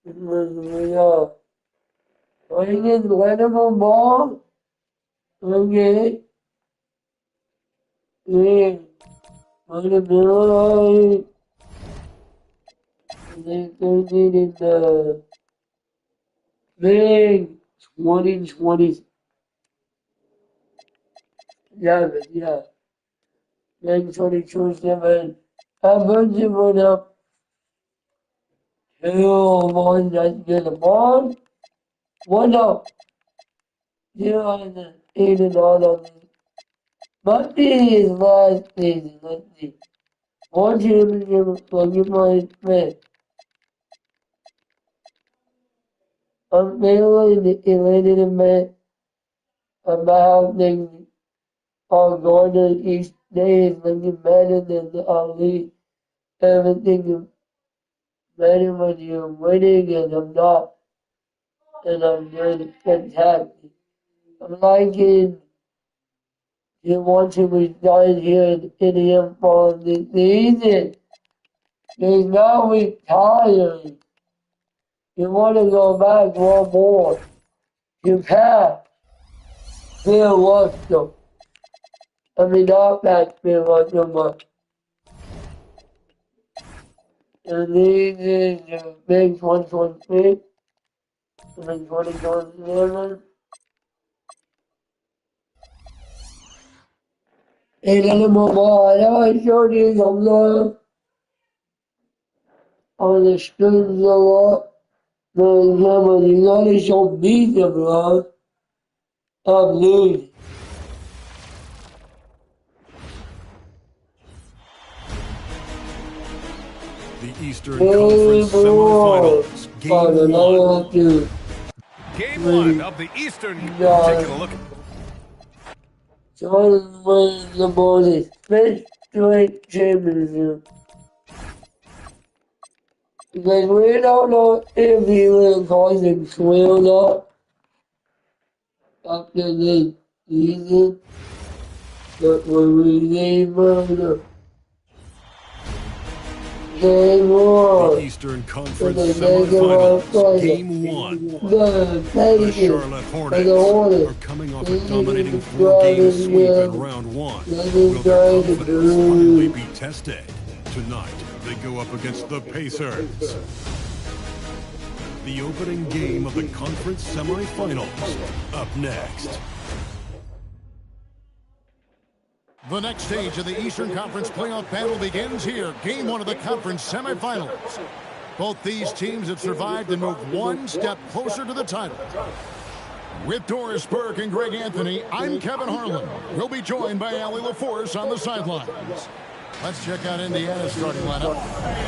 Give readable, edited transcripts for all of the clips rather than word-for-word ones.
Indiana, playing incredible ball. Okay. Yeah. On the middle, they needed the big 2020. Yeah, big 2027. A bunch of it up. 2-1, just get the ball. 1-0. 0 8 and all of it. But this is last season, let's see. One championship for you my man. I'm feeling elated and mad about how things are going to each day is looking better than our league. Everything is better when you're winning and I'm not. And I'm doing fantastic. I'm liking you want to resign here in the end for the season. There's no retiring. You want to go back one more. You can. Feel Russell. I mean, not back Phil Russell, but the league is the big 2026. I mean, 2027. And then I showed you some love on the streams a lot. For example, you gotta show me some love. I'm losing. The Eastern Conference semifinals. Game 1 of the Eastern. Taking a look. Jordan wins the ball his fifth straight championship. Because we don't know if he will cause him swelled up after this season. But when we game the game The one, Eastern Conference semifinals. Game 1. The Charlotte Hornets are coming off a dominating 4-game sweep in round 1. Will their confidence finally be tested? Tonight, they go up against the Pacers. The opening game of the conference semifinals. Up next. The next stage of the Eastern Conference playoff battle begins here. Game 1 of the conference semifinals. Both these teams have survived and moved one step closer to the title. With Doris Burke and Greg Anthony, I'm Kevin Harlan. We'll be joined by Allie LaForce on the sidelines. Let's check out Indiana's starting lineup.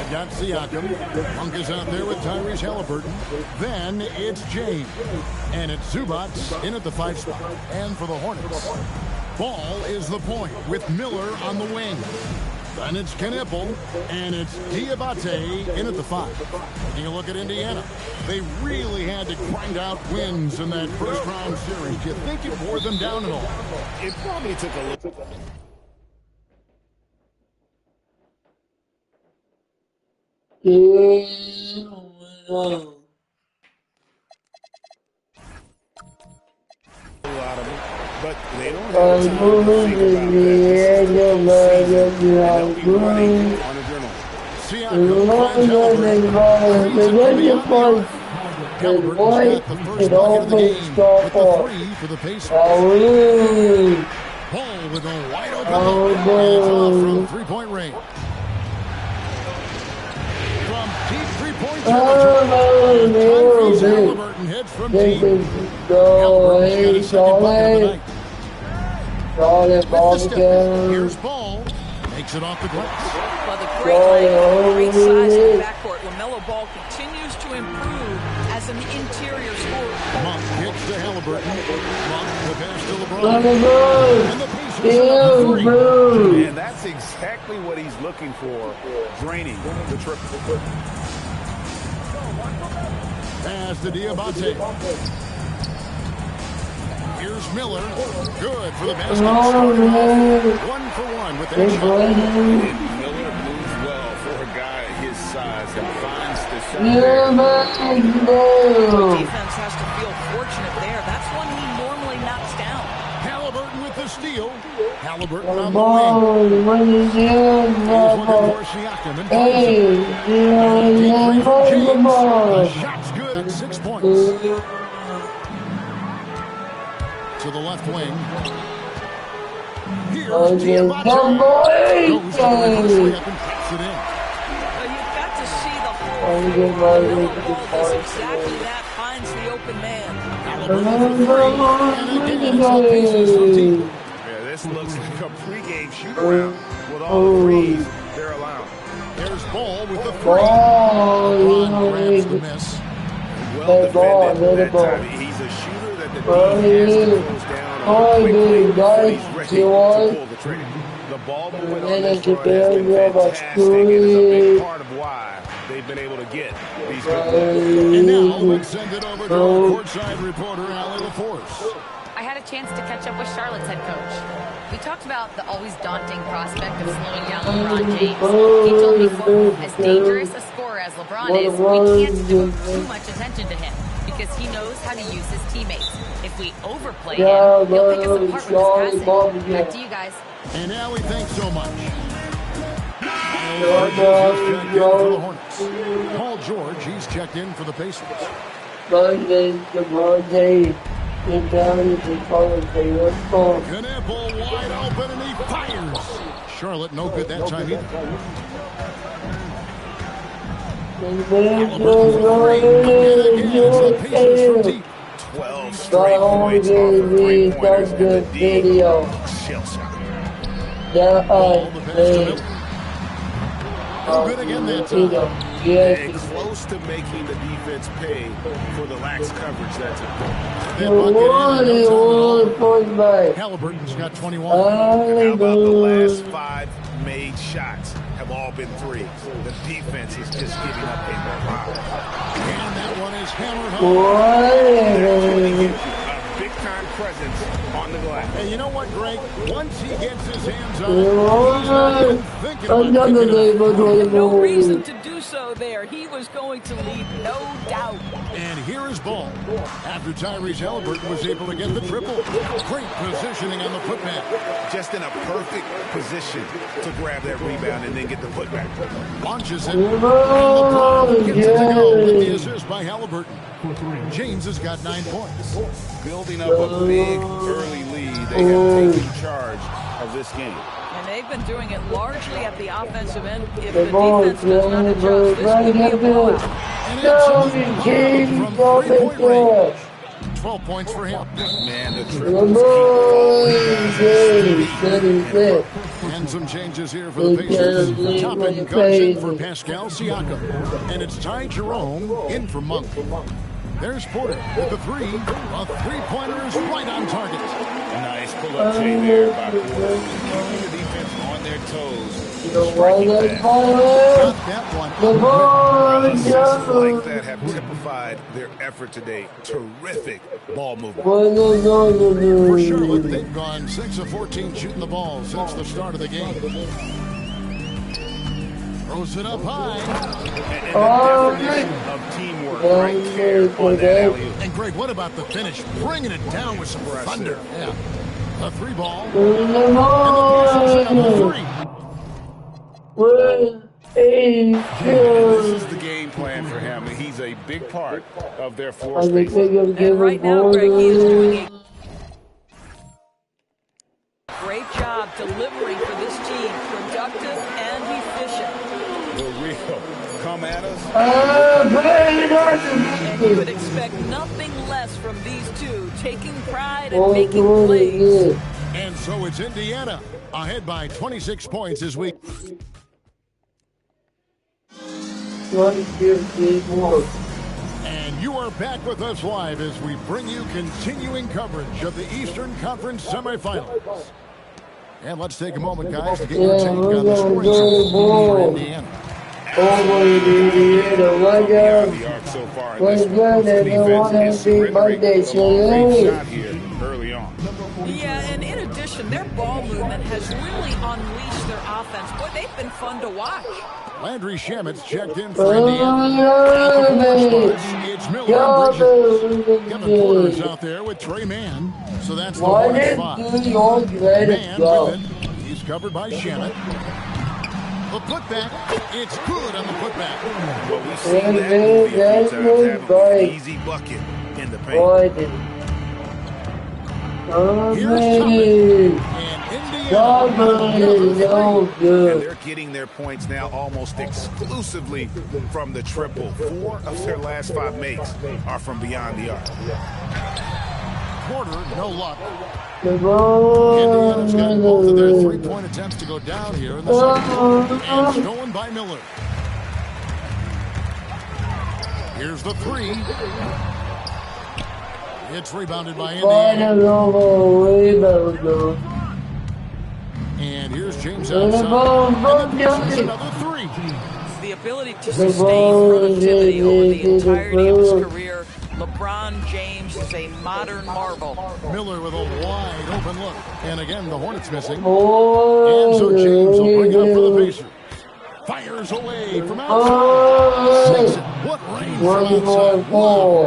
They've got Siakam. Monk is out there with Tyrese Halliburton. Then it's James. And it's Zubats in at the 5 spot. And for the Hornets, Ball is the point with Miller on the wing. Then it's Knipple, and it's Diabate in at the 5. Taking a look at Indiana. They really had to grind out wins in that first-round series. Do you think it wore them down at all? It probably took a look. But they don't have time to think about this. They'll be running on adrenaline. Halliburton's got the first bucket of the game with the 3 for the Pacers. Ball with a wide open look. It's off from 3-point range. from deep three-point territory. Tyrese Halliburton hits from deep. Halliburton's got his second bucket of the night. With the step, here's Ball. Makes it off the glass. Well, the great size in the backcourt. LaMelo Ball continues to improve as an interior scorer. Monk kicks to Halliburton. Monk the pass to LeBron. And the Pacers are up three. And that's exactly what he's looking for, draining the triple. Pass to Diabate. Here's Miller. Good for the basket. 1 for 1 with that shot. And Miller moves well for a guy his size and finds the shot. Defense has to feel fortunate there. That's one he normally knocks down. Halliburton with the steal. Halliburton on the wing. Here's looking for Siakam and James. The shot's good at 6 points. To the left wing. Here's Diabate. Goes to the reverse layup and puts it in. You've got to see the whole ball does exactly that. Finds the open man. And again, some pieces from deep. Yeah, this looks like a pregame shoot-around with all the threes they're allowing. There's Ball with the three. LeBron grabs the miss. Well defended that time. He's a shooter that the defense has to close down on quickly. He's ready to pull the trigger. The ball movement on this run has been fantastic, and is a big part of why they've been able to get these good. And now let's send it over to our courtside reporter, Allie LaForce. I had a chance to catch up with Charlotte's head coach. We talked about the always daunting prospect of slowing down LeBron James. He told me, quote, as dangerous a scorer as LeBron is, we can't give too much attention to him because he knows how to use his teammates. If we overplay him, he'll pick us apart with his passing. Back to you guys. And Allie, thanks so much. For the Hornets. Paul George, he's checked in for the Pacers. Knappel wide open and he fires. Charlotte no good that time either. The Pacers from deep. 12 straight points off of three-pointers in the D. Shell shot. Ball, the pass to Miller. No good again that time. And close to making the defense pay for the lax coverage that's important. That bucket in, no time. Halliburton's got 21. And how about the last 5 made shots have all been threes? The defense is just giving up a barrage. And that one is hammered home. A big-time presence on the glass. And you know what, Greg? Once he gets his hands on it, he's not even thinking about picking it up. No reason to do so there. He was going to leave, no doubt. And here is Ball. After Tyrese Halliburton was able to get the triple. Great positioning on the putback. Just in a perfect position to grab that rebound and then get the putback. Launches it. And LeBron gets it to go with the assist by Halliburton. James has got 9 points. Building up a big early lead. They have taken charge of this game. And they've been doing it largely at the offensive end. If the defense does not adjust, this could be a blowout. And it's from three-point range. 12 points for him. Man, the triples keep falling. And some changes here for the Pacers. Toppin comes in for Pascal Siakam. And it's Ty Jerome in for Monk. There's Porter with the three. A three-pointer is right on target. Nice pull-up J there by Porter. Keeping the defense on their toes. Striking fast. Got that one. Assists like that have typified their effort today. Terrific ball movement. For Charlotte, they've gone 6 of 14 shooting the ball since the start of the game. Throws it up high. And the definition of teamwork right there on that alley-oop. And Greg, what about the finish? Bringing it down with some thunder. Yeah. A three ball. And the Pacers on the three. This is the game plan for him. He's a big part of their floor space. And right now, Greg, he is doing a great job delivering for this team. Productive and efficient. The real come at us. And you would expect nothing less from these two, taking pride and making plays. And so it's Indiana, ahead by 26 points this week. And you are back with us live as we bring you continuing coverage of the Eastern Conference semifinals. And let's take a moment, guys, to get your take on the scoring for Indiana. So far in this defense is surrendering the long-range shot here early on. Yeah, and in addition, their ball movement has really unleashed their offense. Boy, they've been fun to watch. Landry Shamit's checked in for Indiana. It's Miller and Bridges. Kevin Porter's out there with Trey Mann. So that's the Hornets spot. Mann with it. He's covered by Shamit. The putback, it's good on the putback. Well, we've seen that movie a few times, have an easy bucket in the paint. Here's Tubbin, and Indiana. And they're getting their points now almost exclusively from the triple. 4 of their last 5 makes are from beyond the arc. Porter, no luck. Indiana's got both of their 3-point attempts to go down here in the second quarter, and stolen by Miller. Here's the 3. It's rebounded by Indiana. And here's James outside. And then another 3. The ability to sustain productivity over the entirety of his career. LeBron James is a modern marvel. Miller with a wide open look. And again, the Hornets missing. And so James will bring it up for the Pacers. Fires away from outside. What range from outside. Wow.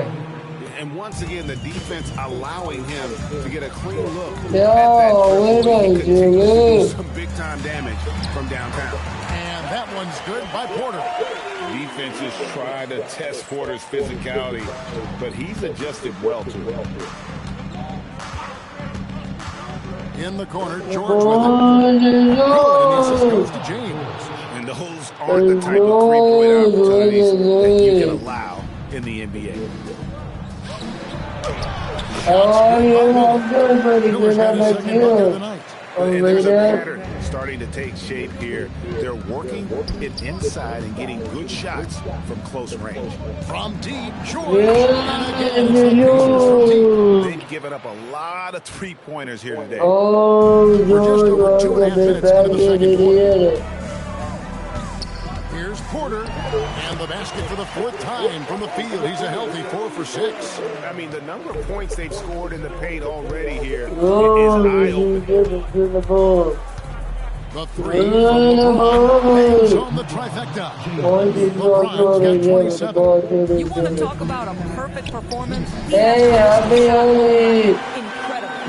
And once again, the defense allowing him to get a clean look at that triple. He continues to do some big-time damage from downtown. And that one's good by Porter. Defenses try to test Porter's physicality, but he's adjusted well to it. In the corner, George with it. Good, and the assist goes to James. And those aren't the type of three-point opportunities that you can allow in the NBA. And there's a pattern starting to take shape here. They're working it inside and getting good shots from close range. From deep, George. And again, they've given up a lot of three-pointers here today. We're just over 2.5 minutes into the second quarter. Here's Porter, and the basket for the 4th time from the field. He's a healthy 4 for 6. I mean, the number of points they've scored in the paint already here is eye-opening. The 3 from LeBron hangs on the trifecta. LeBron's got 27. You want to talk about a perfect performance? Incredible.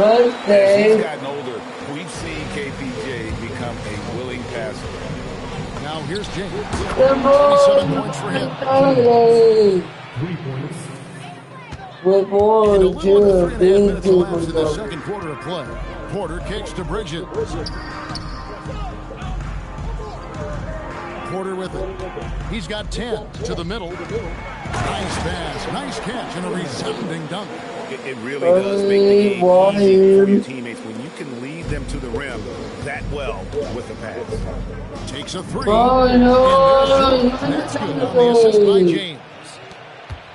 As he's gotten older, we've seen KPJ become a willing passer. Now here's James. 27 points for him. 3 points. And a little under 3.5 minutes elapsed in the second quarter of play. Porter kicks to Bridges. Porter with it. He's got 10 to the middle. Nice pass, nice catch, and a resounding dunk. It really does make the game easy for your teammates when you can lead them to the rim that well with the pass. Takes a 3. And that's good on the assist by James.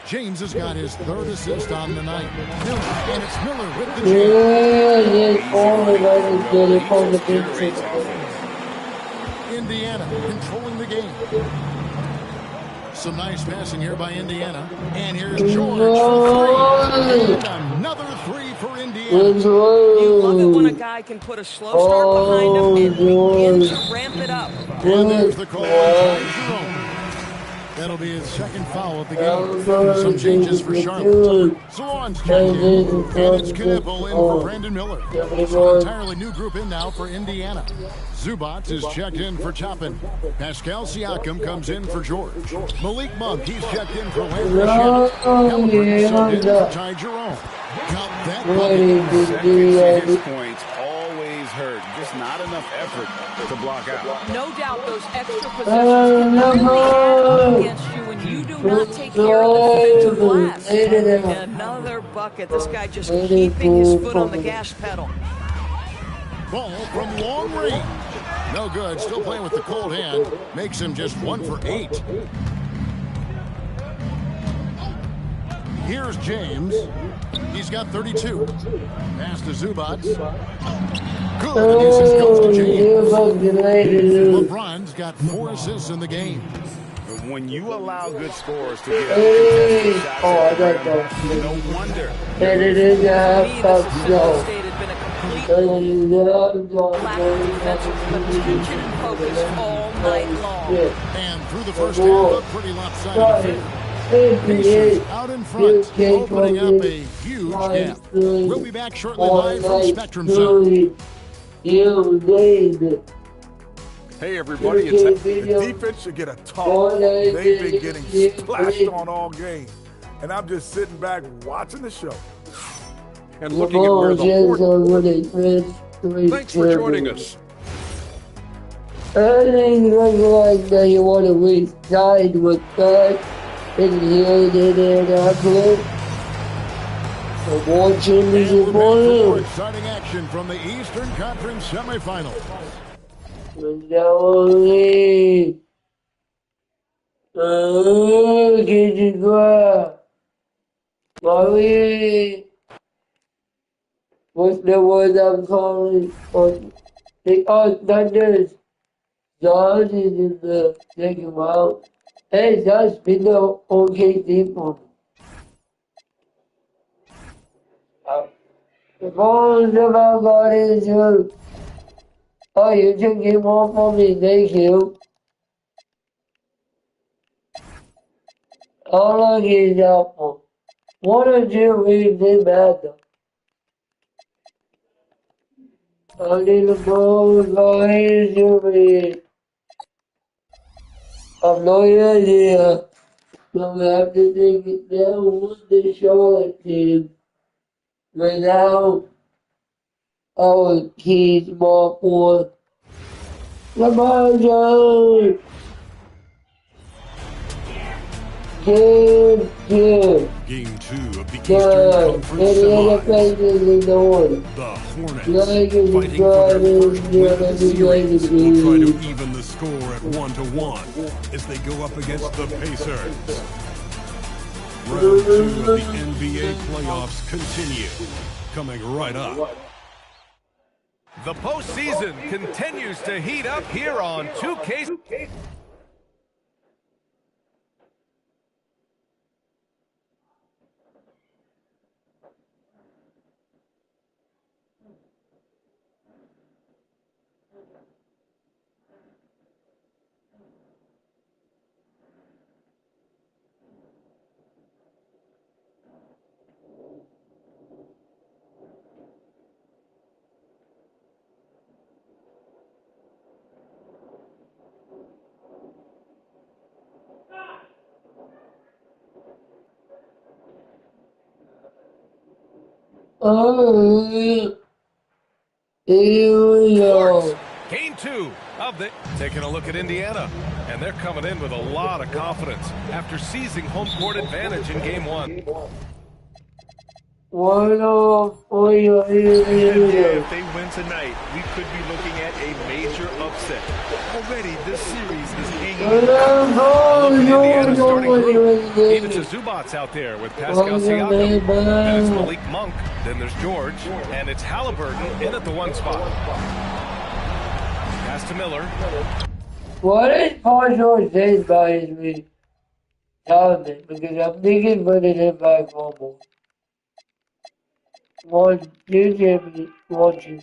James has got his 3rd assist on the night. Miller, and it's Miller with the jam. Indiana controlling the game. Some nice passing here by Indiana. And here's George for 3. And another 3 for Indiana. You love it when a guy can put a slow start behind him and begin to ramp it up. And there's the call on Jerome. That'll be his 2nd foul of the game. Some changes for Charlotte. Salon's checked in, and it's Knipple in for Brandon Miller. So an entirely new group in now for Indiana. Zubats is checked in for Toppin. Pascal Siakam comes in for George. Malik Monk, he's checked in for Landry Shamet. Halliburton subbed in for Ty Jerome. Count that bucket. Second chance points always hurt. Just not enough effort to block out. No doubt those extra possessions can really add up against you when you do not take care of the defensive glass. And another bucket. This guy just keeping his foot on the gas pedal. Ball from long range. No good. Still playing with the cold hand. Makes him just 1 for 8. Here's James. He's got 32. Pass to Zubats. Good. The assist goes to James. LeBron's got 4 assists in the game. When you allow good scorers to get contested shots at the rim, no wonder. And it is a half goal. Lack of defensive attention and focus all night long. And through the first half, a pretty lopsided. Pacers out in front, opening up a huge gap. We'll be back shortly live from Spectrum Zone. Hey everybody, the defense should get a talk. They've been getting splashed on all game. And I'm just sitting back watching the show. And looking at where the Thanks for joining us. Everything looks like that you want to reside with that. And here they did after. The watching is important. Exciting action from the Eastern Conference semifinals. Slowly. Get you grab. Slowly. What's the word I'm calling? The Thunders. John is in the second round. Hey, that's been the OKC for me. The ball is about God is you. Oh, you took him off from me, thank you. How long is out for? 1 or 2 weeks, they matter. I need the ball, God is you. I've no idea. So we have to take it down with the Charlotte team. Right now, our key small forward. LeBron James. Game 2. Game 2 of the Eastern Conference Semis. The Hornets, fighting for their first win of the series, will try to even the score at 1-1 as they go up against the Pacers. Round 2 of the NBA playoffs continue, coming right up. The postseason continues to heat up here on 2K. Here we go. Game 2 of the... Taking a look at Indiana, and they're coming in with a lot of confidence after seizing home court advantage in Game 1. If they win tonight, we could be looking at a major upset. Already, this series is hanging. Indiana's starting group. Even to Zubats out there with Pascal Siakam. Then it's Malik Monk. Then there's George. And it's Halliburton in at the 1 spot. Pass to Miller. What is partial stage by me? Tell me, because I'm thinking putting it back almost. One, you give me watching.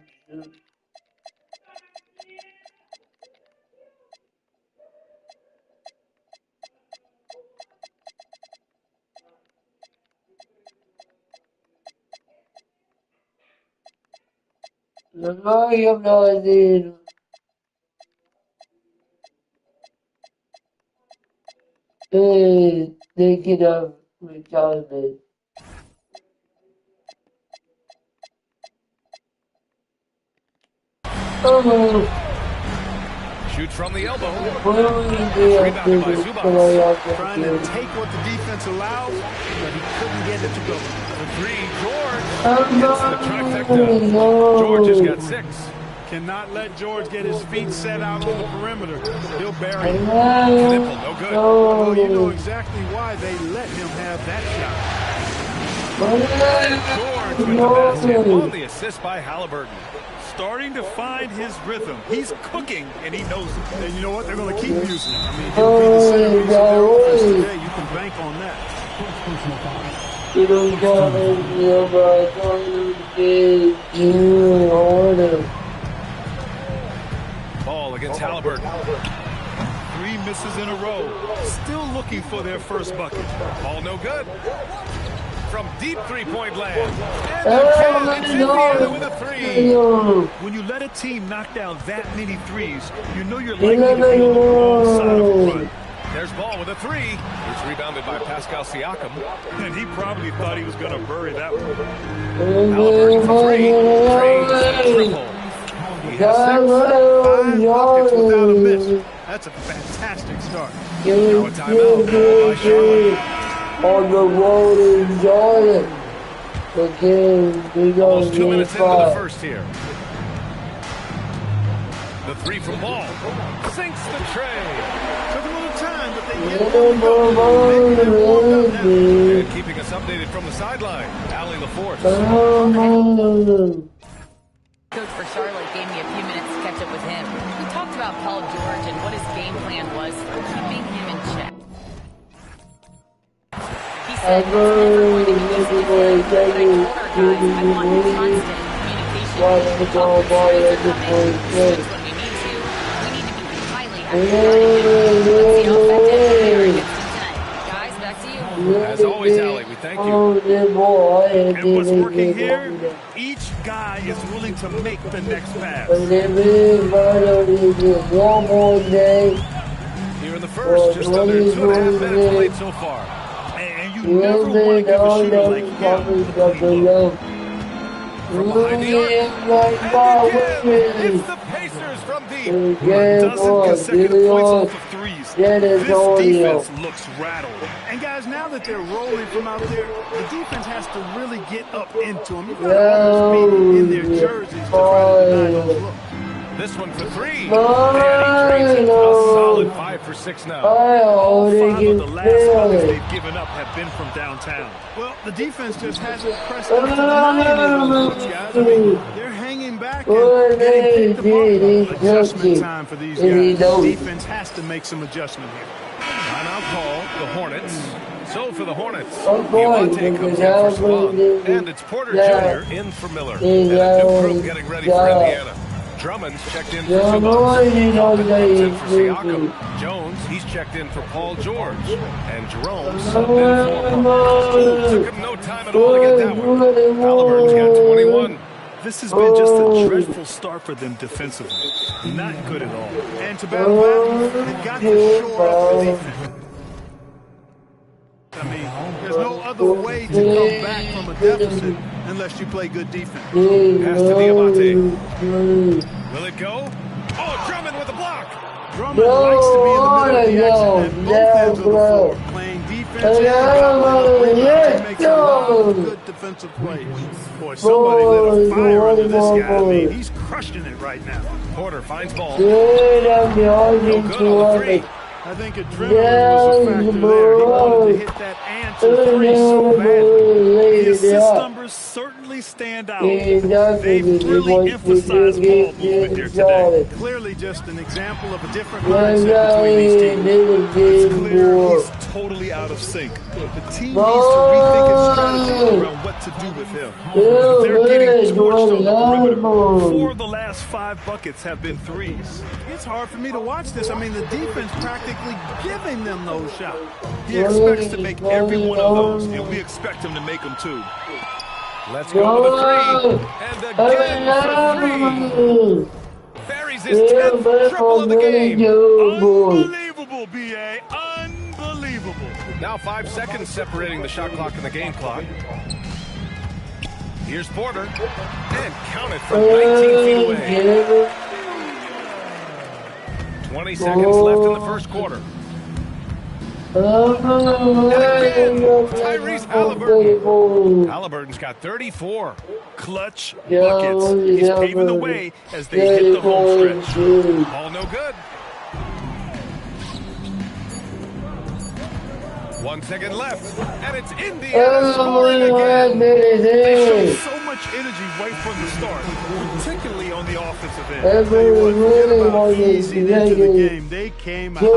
No, I'm not there. Thinking of retirement. Shoots from the elbow. Rebounded by Zubac. Trying to take what the defense allows, but he couldn't get it to go. The three, George gets the trifecta. George has got 6. Cannot let George get his feet set out on the perimeter. He'll bury it. Nipple, no good. Well, you know exactly why they let him have that shot. George with the basket on the assist by Halliburton. Starting to find his rhythm. He's cooking, and he knows it. And you know what? They're going to keep using him. I mean, he'll be the centerpiece of their offense today. You can bank on that. Ball against Halliburton. 3 misses in a row. Still looking for their first bucket. Ball no good. From deep three-point land. And it's Indiana with a 3. When you let a team knock down that many threes, you know you're likely to be on the wrong side of the run. There's Ball with a 3. It's rebounded by Pascal Siakam. And he probably thought he was going to bury that one. Halliburton for 3. Drains the triple. He has 6. 5 buckets without a miss. That's a fantastic start. Now a timeout called by Charlotte. On the road in Jordan. Again, we go almost 2 minutes into the first here. The 3 from Ball. Sinks the tray. Took a little time, but they get it. And keeping us updated from the sideline, Allie LaForce. Coach for Charlotte gave me a few minutes to catch up with him. We talked about Paul George and what his game plan was for keeping him in check. He said, "It's never going to be easy, but I told our guys I want constant communication. Talk to try to come in, switch when we need to. We need to be highly active. Let's see how effective we are against them tonight. Guys, back to you." As always, Allie, we thank you. And what's working here? Each guy is willing to make the next pass. One more day. Here in the first, just under 2.5 minutes played so far. And you never want to give a shooter like him. From behind the arc. And again, it's the Pacers from deep. A dozen consecutive points off of threes. This defense looks rattled. And guys, now that they're rolling from out there, the defense has to really get up into them. You've got to almost be in their jerseys to try to deny those looks. This one for 3. And he drains it. A solid 5 for 6 now. All 5 of the last buckets they've given up have been from downtown. Well, the defense just hasn't pressed up to deny any of those looks, guys. I mean, they're hanging back and getting picked apart. Adjustment time for these guys. The defense has to make some adjustment here. Timeout call, the Hornets. So for the Hornets, Deontay comes in for Savant, and it's Porter Jr. in for Miller. And a new group getting ready for Indiana. Drummond's checked in for Zubac. Comes in for Siakam. Jones, he's checked in for Paul George. And Jerome subbed in for Parker. Took him no time at all to get that one. Halliburton's got 21. This has been just a dreadful start for them defensively. Not good at all. And to battle back, they've got to shore up the defense. I mean, there's no other way to come back from a deficit unless you play good defense. Pass to Diamante. Will it go? Oh, Drummond with a block. Drummond likes to be in the middle of the action at both ends of the floor, playing defense and to make a lot of good defensive plays. Boy, somebody lit a fire under this guy. I mean, he's crushing it right now. Porter finds ball. No good on the 3. I think adrenaline was a factor there. He wanted to hit that answer 3 so badly. The assist numbers certainly stand out. They've really emphasized ball movement here today. Clearly just an example of a different mindset between these teams. It's clear he's totally out of sync. The team needs to rethink its strategy around what to do with him. They're getting torched on the perimeter. 4 of the last 5 buckets have been threes. It's hard for me to watch this. I mean, the defense practically giving them those shots. He expects to make every one of those, and we expect him to make them too. Let's go to the 3. And again for 3. Buries his 10th triple of the game. Unbelievable, B.A. Unbelievable. Now 5 seconds separating the shot clock and the game clock. Here's Porter. And counted from 19 feet away. 20 seconds left in the first quarter. Tyrese Halliburton. Halliburton's got 34. Clutch buckets. He's paving the way as they hit the home stretch. All no good. 1 second left, and it's Indiana scoring again. They showed so much energy right from the start, particularly on the offensive end. Forget about easing into the game. They came out with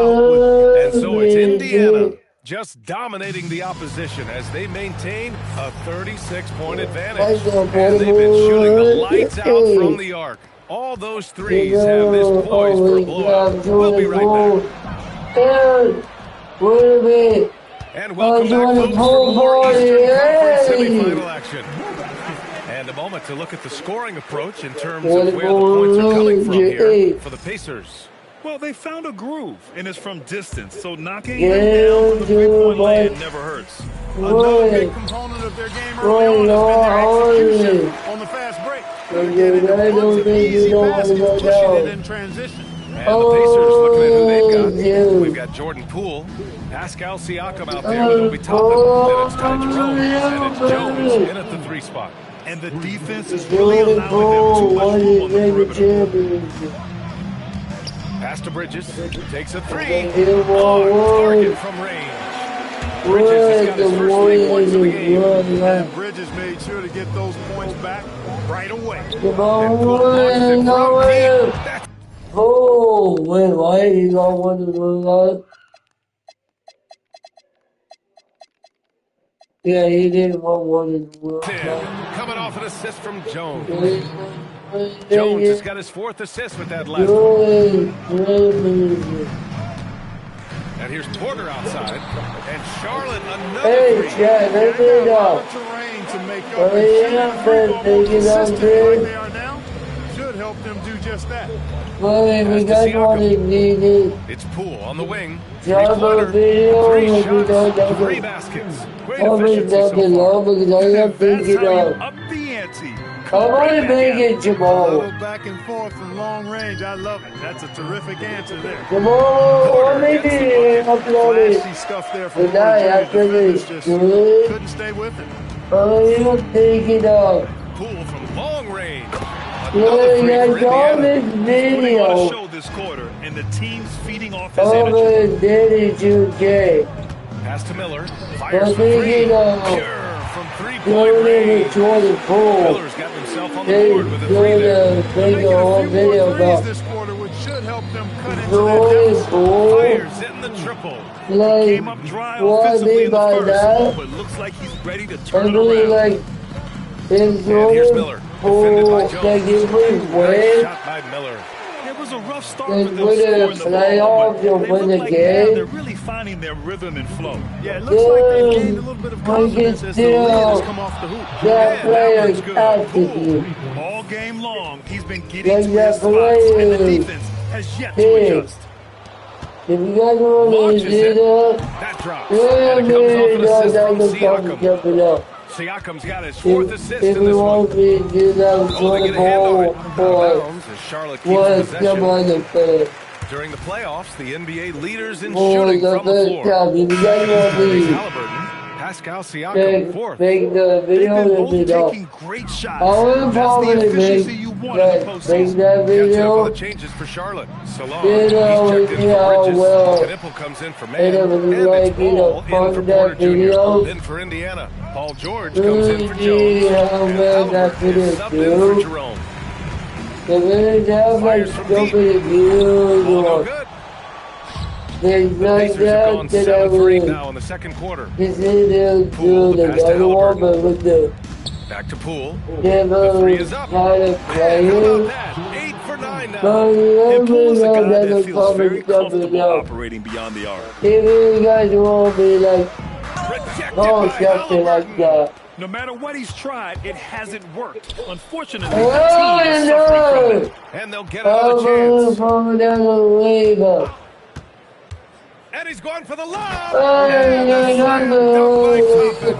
it. And so it's Indiana just dominating the opposition as they maintain a 36-point advantage. And they've been shooting the lights out from the arc. All those threes have this poised for a blowout. We'll be right back. And welcome back, folks, for more Eastern Conference semifinal action. And a moment to look at the scoring approach in terms of where the points are coming from here for the Pacers. Well, they found a groove, and it's from distance, so knocking them down from the three-point line never hurts. Another big component of their game early on has been their execution on the fast break. Again, in a bunch of easy baskets, pushing it in transition. And the Pacers looking at who they've got. We've got Jordan Poole, Pascal Siakam out there with Obi Toppin, and it's Ty Jerome, and it's Jones in at the 3 spot. And the defense is really allowing them too much room on the perimeter. Pass to Bridges, takes a 3, target from range. Bridges has got his first 3 points of the game. And Bridges made sure to get those points back right away. And Poole launches it from deep. Oh, wait, why you don't want to move on? Yeah, he didn't want one to move on. Coming off an assist from Jones. Jones has got his 4th assist with that last one. And here's Porter outside. And Charlotte, another 3. Yeah, They've got a lot of terrain to make up. And shooting free throw consistently like they are now should help them do just that. It's Poole on the wing. 3-pointer, 3 shots, 3 baskets. Great efficiency so far. That's how you up the ante. I want to make it, Jamal. A little back and forth from long range. I love it. That's a terrific answer there. Jamal, maybe upload it. Flashy stuff there from Porter. Defenders just couldn't stay with it. You take it up. Poole from long range. Yeah, on this video. Show this quarter, and the team's feeding off his energy. Pass to Miller. Fires for 3. Pure from 3-point range. Miller's got himself on the board with a 3 there. Making a few more threes this quarter, which should help them cut into that deficit. Fires hitting the triple. He came up dry offensively in the first, but looks like he's ready to turn it around. And here's Miller. Defended by Jones. Nice shot by Miller. It was a rough start for them scoring the ball, but they look like now they're really finding their rhythm and flow. Yeah, it looks like they've gained a little bit of confidence as the lead has come off the hoop. That looks good. All game long, he's been getting to his spots, and the defense has yet to adjust. If you guys want to do that drops, and it comes off an assist from Siakam. Siakam's got his 4th assist in this one. They get a hand on it. Bounds as Charlotte keeps possession. During the playoffs, the NBA leaders in shooting from the floor. Halliburton, Pascal Siakam 4th. They've been both taking great shots. That's the efficiency you want in the postseason. Catch up on the changes for Charlotte. Salon, he's checked in for Bridges. Knipple comes in for Mann. And it's Paul in for Porter Jr. In for Indiana. Paul George comes in for Jones. And Halliburton is subbed in for Jerome. Fires from deep. Oh, no good. The Pacers have gone 7-3 now in the second quarter. Poole, the pass to Halliburton. Back to Poole. The 3 is up. And how about that? 8 for 9 now. And Poole's a guy that feels very comfortable operating beyond the arc. If you guys want me like, Rejected by Halliburton. No matter what he's tried, it hasn't worked. Unfortunately, the team is suffering from it. And they'll get another chance. And he's going for the lob. And the shot dunked by Toppin.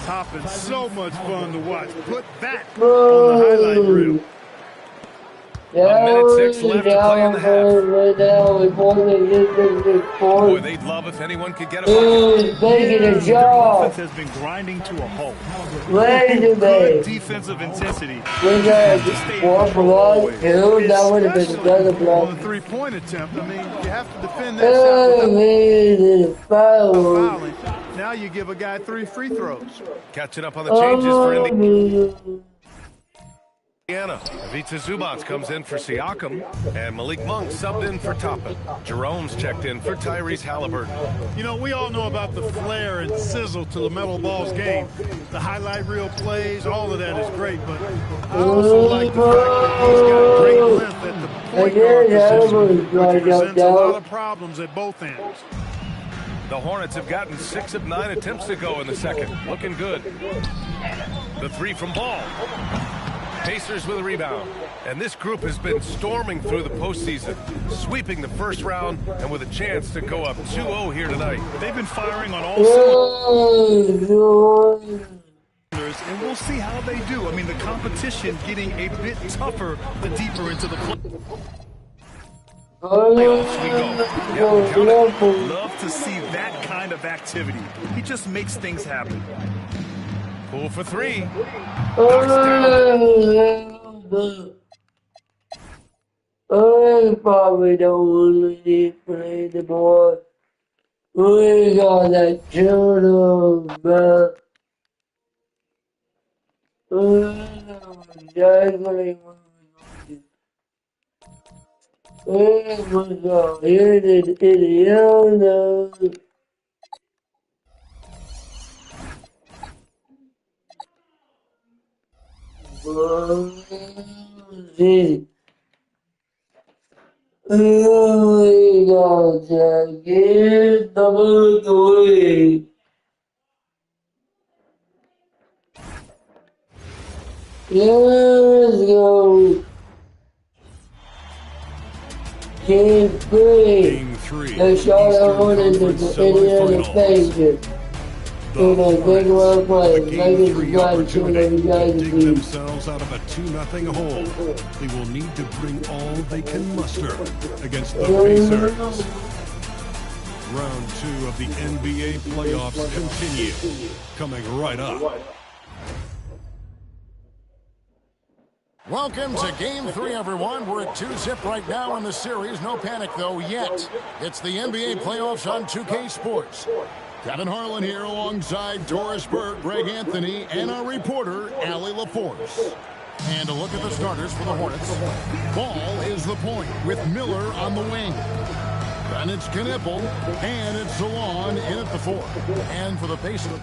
Toppin's so much fun to watch. Put that on the highlight reel. 1:06 left to play in the half. Right now, Boy, they'd love if anyone could get a bucket. Making a Their job. offense has been grinding to a halt. Good Good defensive intensity. We got one block, two, that would have been another block. On the three-point attempt, I mean, you have to defend that shot without fouling. Now you give a guy 3 free throws. Catching up on the changes for Indiana. Ivica Zubac comes in for Siakam, and Malik Monk subbed in for Toppin. Jerome's checked in for Tyrese Halliburton. You know, we all know about the flair and sizzle to LaMelo Ball's game. The highlight reel plays, all of that is great, but I also like the fact that he's got great length at the point guard position, which presents a lot of problems at both ends. The Hornets have gotten 6 of 9 attempts to go in the second. Looking good. The 3 from Ball. Pacers with a rebound. And this group has been storming through the postseason, sweeping the first round and with a chance to go up 2-0 here tonight. They've been firing on all cylinders, and we'll see how they do. I mean, the competition getting a bit tougher the deeper into the playoffs we go. Love to see that kind of activity. He just makes things happen. Pull for 3. I probably don't want to play the ball. We got that children, man. Exactly what we got here in Indiana. We got to get number 3. Let's go. Game 3. The Charlotte Hornets and the Indiana Pacers. The Hornets, game 3 opportunity to dig themselves out of a 2-0 hole. They will need to bring all they can muster against the Pacers. Round 2 of the NBA playoffs continue. Coming right up. Welcome to Game 3, everyone. We're at 2-0 right now in the series. No panic, though, yet. It's the NBA playoffs on 2K Sports. Kevin Harlan here alongside Doris Burke, Greg Anthony, and our reporter, Allie LaForce. And a look at the starters for the Hornets. Ball is the point with Miller on the wing. Then it's Knipple, and it's Zalon in at the 4. And for the Pacers.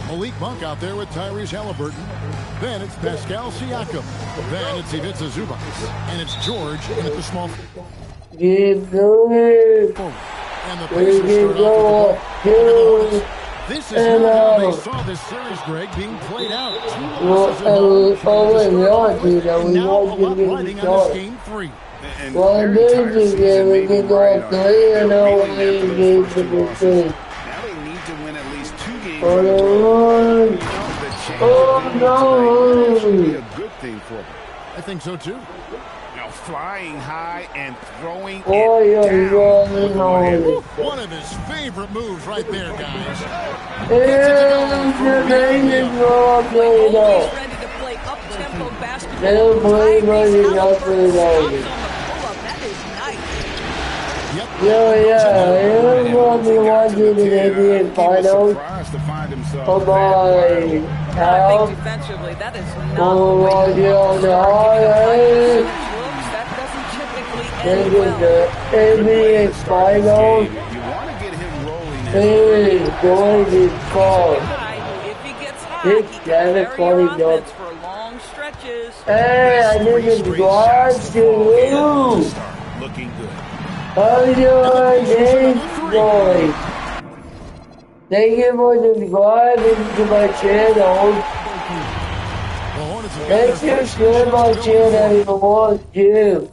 Malik Monk out there with Tyrese Halliburton. Then it's Pascal Siakam. Then it's Ivica Zubac. And it's George in at the small. Get going. And the Pacers start off with the ball. This is not how they saw this series, Greg, being played out. And now a lot riding on this Game 3. Well, this game, we can go up 3-0 in Game 3. Now they need to win at least 2 games. Oh, no. Should be a good thing for them. I think so, too. Now flying high and throwing it down. One of his favorite moves right there, guys. Always ready to play up-tempo basketball. That is nice. Everyone be watching the NBA Finals. Oh my. I think defensively, that is not Oh, the way to yeah, that doesn't typically end well. NBA Finals. You want to get him rolling. Hey, going to call. If he gets hot, It's he can kind of carry funny, your though. offense for long stretches. Hey, I didn't watch you. Looking good. How you doing, Dave? Boys. Thank you for subscribing to my channel. Thank you so much, channel if you want to.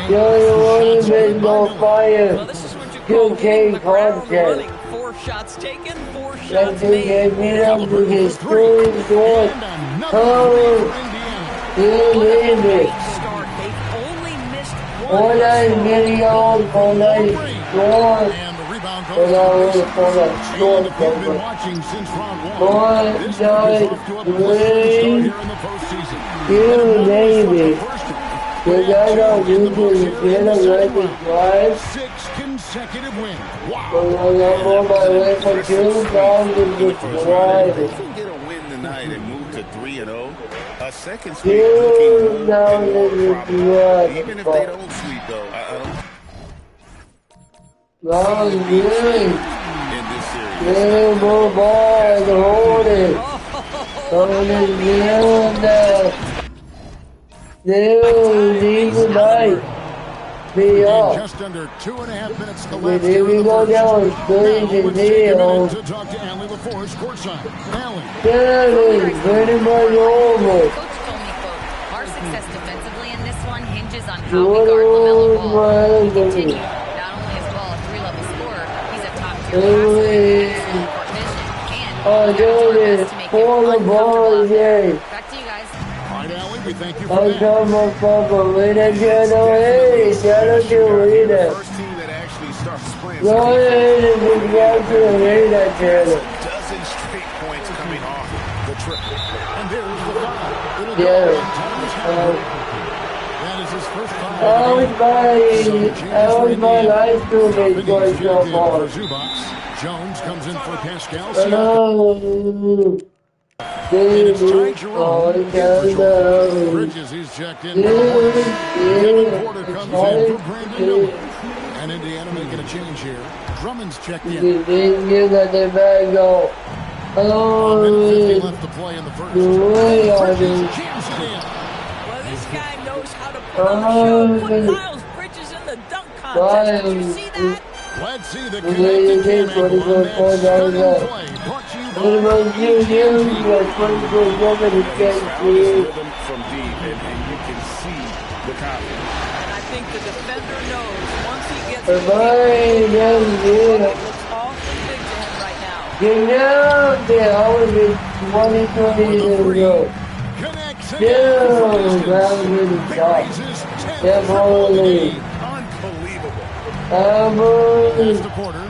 You're the one who's on fire. Well, this is what you call 2K hitting the ground content. running. 4 shots taken, 4 Like shots to made. get me up to his story door. Oh, you leave it. Start. They've only missed All one. that video for that score. And the rebound And goes I was for that And score. if you've been watching since round 1, 1, this 9, group is off to a blistering start 3, here in the postseason. you name it. First one. Because I don't do to get a record drive. 6 consecutive wins. Wow. But I'm on my way for 2,000 to drive. They can get a win tonight and move to 3-0. A second sweep is looking more and more probable. Even if they don't sweep, though, I Long don't good. in this series. Little more ball, hold it. Hold it down. Little leave the night. Be up. Just under 2.5 minutes to But left if here in we the go first. down with Now, 30 let's take a deals, minute to talk to Allie LaForce, courtside. Allie. that is pretty much over. Coach told me, quote, our success defensively in this one hinges on how we guard LaMelo Ball. He continued, not only is Ball a 3-level scorer, he's a top-tier passer, excellent court vision, and Oh, we have to do our dude, best to make him for the ball uncomfortable out there. again. Back to you guys. All right, Allie, we thank you for I that. come up from a winner channel. Hey, shout out to Rita. First team that actually starts playing. Go ahead and subscribe to the Rita channel. Dozen straight points coming off the triple. And there's the foul. It'll go Yeah. on Thomas Harris. That is his first foul. How is my life streaming going so far? Jones comes in for Pascal Siakam. Hello. And it's Ty Jerome. Hello. Bridges, he's checked in. Kevin Porter comes in for Brandon Miller. And Indiana making a change here. Drummond's checked in. You didn't get that bag go. Hello. 1:50 left to play in the first. Bridges jams it in. Well, this guy knows how to put on a show. Put Miles Bridges in the dunk contest. Did you see that? Let's see the Yeah, connected yeah, cam angle on that yeah, stunning yeah. play. Brought to you What about you? You got 24 women to get Found his you. rhythm from deep, and you can see the confidence. And I think the defender knows once he gets Bye, it, it yeah. looks awfully big to him right now. Get down there. I was in 2020 years ago. connects Yeah, again for that distance. was really tough. Raises 10 Yeah, triple in the boy. game. Unbelievable. Pass to Porter.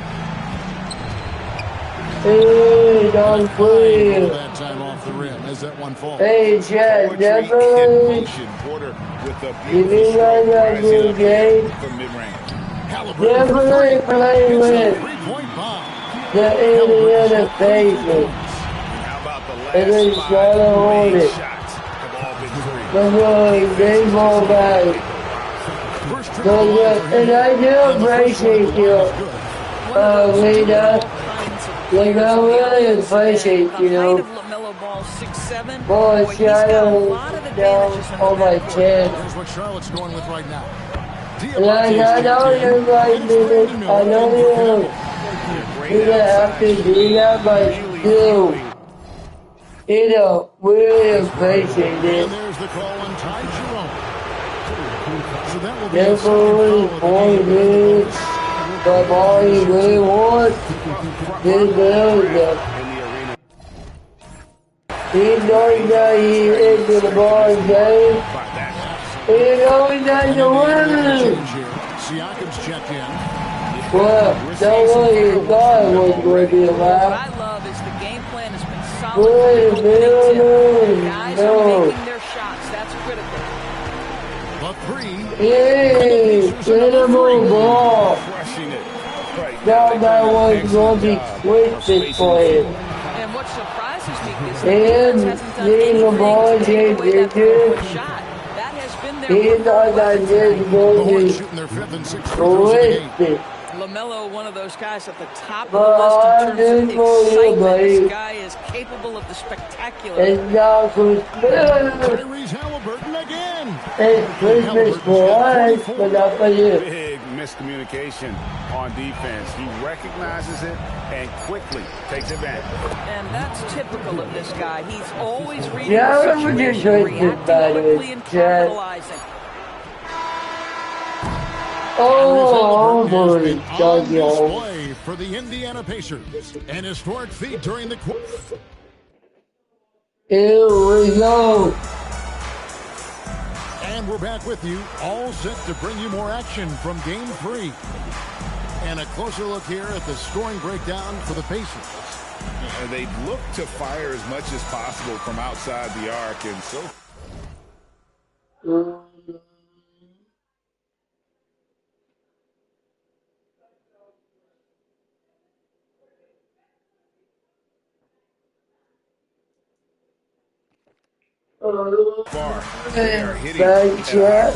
Hey, don't play. That time off the rim as that one falls. Hey, Chad, Poetry in definitely. motion. Porter with a You beautiful think I stroke, got rising good up game? from mid-range. Halliburton for Definitely three. play It's a with three-point bomb. the Indiana Pacers. How about the And then last Charlotte 5 hold made it. shots have all been three. Because they go back. First triple line for him. And I do appreciate you, Lena. Like, I really appreciate you. The height of LaMelo Ball, 6'7". Boy, Boy, he's got a shadow lot of down advantages in the on my backcourt. chin. Here's what Charlotte's going with right now. Like, I know you guys did it. I know you. You don't have to do that, but you. You know, really appreciate And it. there's the call on Ty Jerome. So that will be a Definitely, second foul of the boy, game. dude. But all you really want is build. He knows that he into the ball game. He knows that you win. Siakam's checked in. Well, that was you thought it was going to be What about. I love is the game plan has been solid. Good from the opening building. tip. Guys No. are making their shots. That's critical. A three. Hey, incredible ball. Crushing it. Right. Now that was going to be quick for him. And what surprises me is the And defense hasn't done leave the anything ball to take away that J.J. shot. That has been their He thought that this The going Hornets to shooting their fifth and sixth be free throws of the game. quick. LaMelo, one of those guys at the top of the list in terms of excitement. This guy is capable of the spectacular. And now for Tyrese Halliburton again. And Christmas for us, but not for you. Big miscommunication on defense. He recognizes it and quickly takes advantage. And that's typical of this guy. He's always reading Yeah, the situation, reacting quickly and capitalizing. Oh, on display for the Indiana Pacers. An historic feat during the quarter. Here we go. And we're back with you, all set to bring you more action from Game 3. And a closer look here at the scoring breakdown for the Pacers. They look to fire as much as possible from outside the arc, and so. Far. They are hitting at a high clip.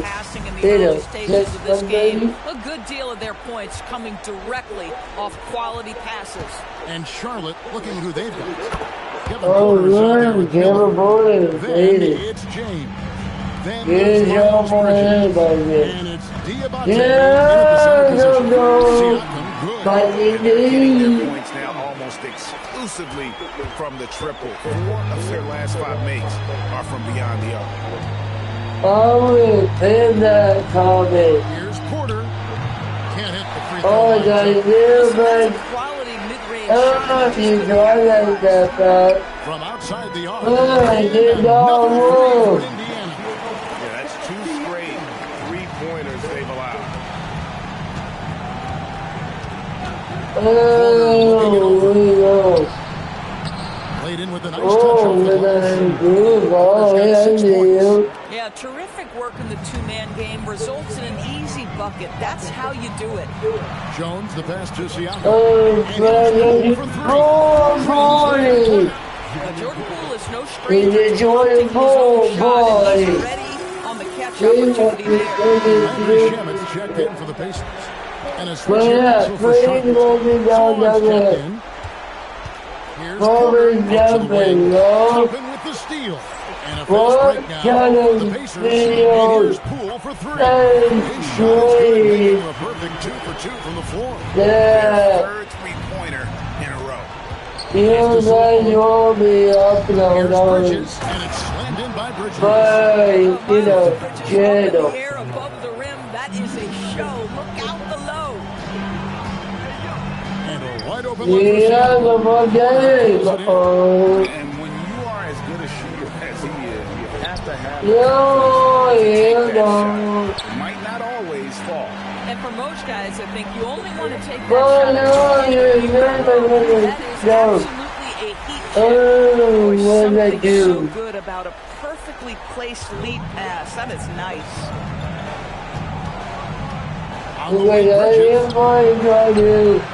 Passing in the early stages of this game. A good deal of their points coming directly off quality passes. And Charlotte looking who they've got. Kevin Porter. Then it's James. Then it's Miles Bridges. And it's Diabate. Points now almost exclusively from the triple. 4 of their last 5 makes are from beyond the arc. Oh, in that comment. Here's Porter. Can't hit the free throw. Oh, that's new, man. Quality mid-range. Oh, you got that back. From outside the arc. Oh, I did not move. Yeah, that's 2 straight 3-pointers they've allowed. Oh, we go. Played in with a nice touch over the Yeah, terrific work in the two-man game results in an easy bucket. That's how you do it. Jones, the pass to Siakam. Jordan Poole is no stranger to wanting his own shot, and he's ready on the catch opportunity there. Shamit's checked in for the Pacers. And a switch here also for Charlotte. Checked in. Here's Porter, jumping with the steal. And a fast break now. The Pacers, and here's Poole for 3. His shot is good, making him a perfect 2 for 2 from the floor. Yeah. Third 3-pointer in a row. You guys will be up and Here's down. Bridges, and it's slammed in by Bridges. But, you know, Jado. Air above the rim, that is a show. Look out below. And a wide open Yeah, the ball game. And when you are as good a shooter as he is, you have to have it might not always fall. And for most guys, I think you only want to take that shot at that is absolutely a heat check. Oh, what did I Something do? so good about a perfectly placed lead pass. That is nice.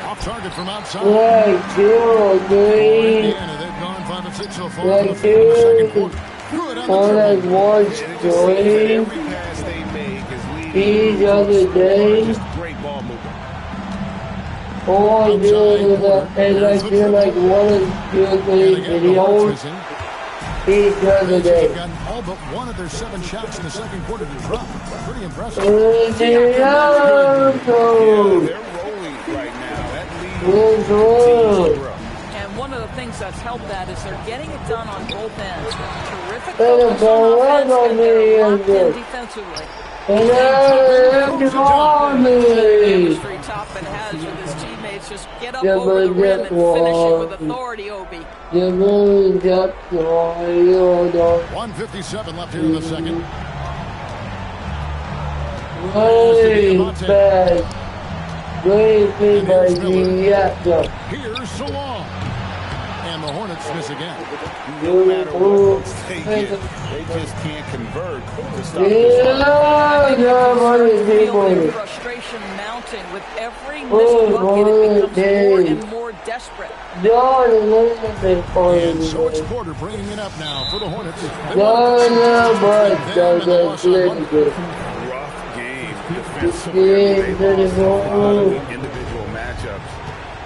Off target from outside. Like two, three, Indiana, they've gone 5 and 6 so far in the second quarter. Good on on the like dribble. one Every story. pass they make is leading. Each other day. Just great ball movement. All I do is I feel like 1 and 2, 3 videos each other They've day. gotten all but 1 of their 7 shots in the second quarter to drop. Pretty impressive. Yeah, they're rolling right now. That lead continues to grow. And one of the things that's helped that is they're getting it done on both ends. Terrific Better focus go on right offense, on and they're me locked in and defensively. And I Chemistry Toppin has with his teammates. Just get up over the rim and finish it with authority, Obi. 1:57 left here in the second. Here's Salon. And the Hornets miss again. No matter what points they get, they just can't convert to stop this Feeling frustration mounting with every missed bucket. It becomes more and more desperate. And so it's Porter bringing it up now for the Hornets. Rough game defensively severely. They lost a lot of the individual matchups,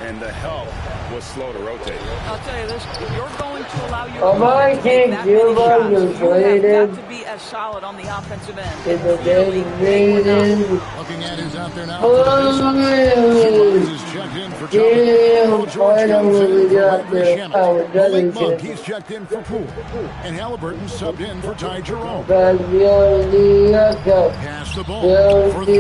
and the help was slow to rotate. I'll tell you this, if you're going to allow your opponent to make that many shots, you have got to be as solid on the offensive end. Clearly, they were not. Looking at who's out there now for the is checked in for Malik Monk, he's checked in for Poole. And Halliburton subbed in for Ty Jerome. Pass the ball for 3.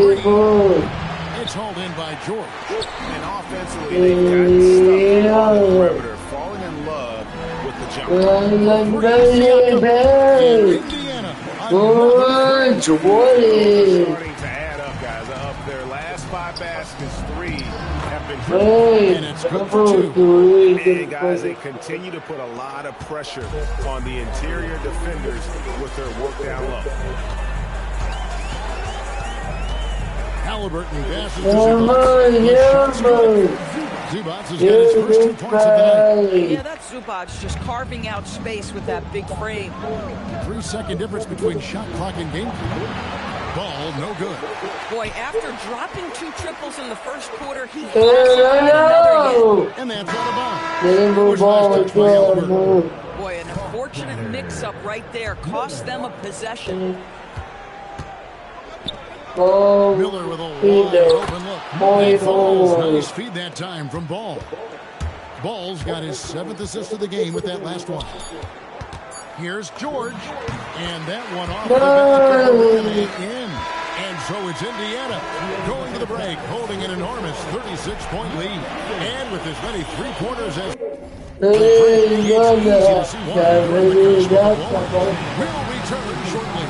It's hauled in by George. And offensively, they've gotten stuck on the perimeter, falling in love with the jump. Indiana. Good, 20. Starting to add up, guys. Of their last 5 baskets, 3 have been Hey, and it's good for 2. And guys, they continue to put a lot of pressure on the interior defenders with their work down low. Halliburton passes to Zubac. Zubac has got his first 2 points of the night. Yeah, that's Zubac just carving out space with that big frame. 3-second difference between shot clock and game clock. Ball, no good. Boy, after dropping 2 triples in the first quarter, he has another hit. And that's out of bounds. Boy, an unfortunate mix-up right there cost them a possession. Miller with a wide open look. Falls. Nice feed that time from Ball. Ball's got his 7th assist of the game with that last one. Here's George. And that one off the back in. And so it's Indiana going to the break, holding an enormous 36-point lead. And with as many 3-pointers as we'll return shortly.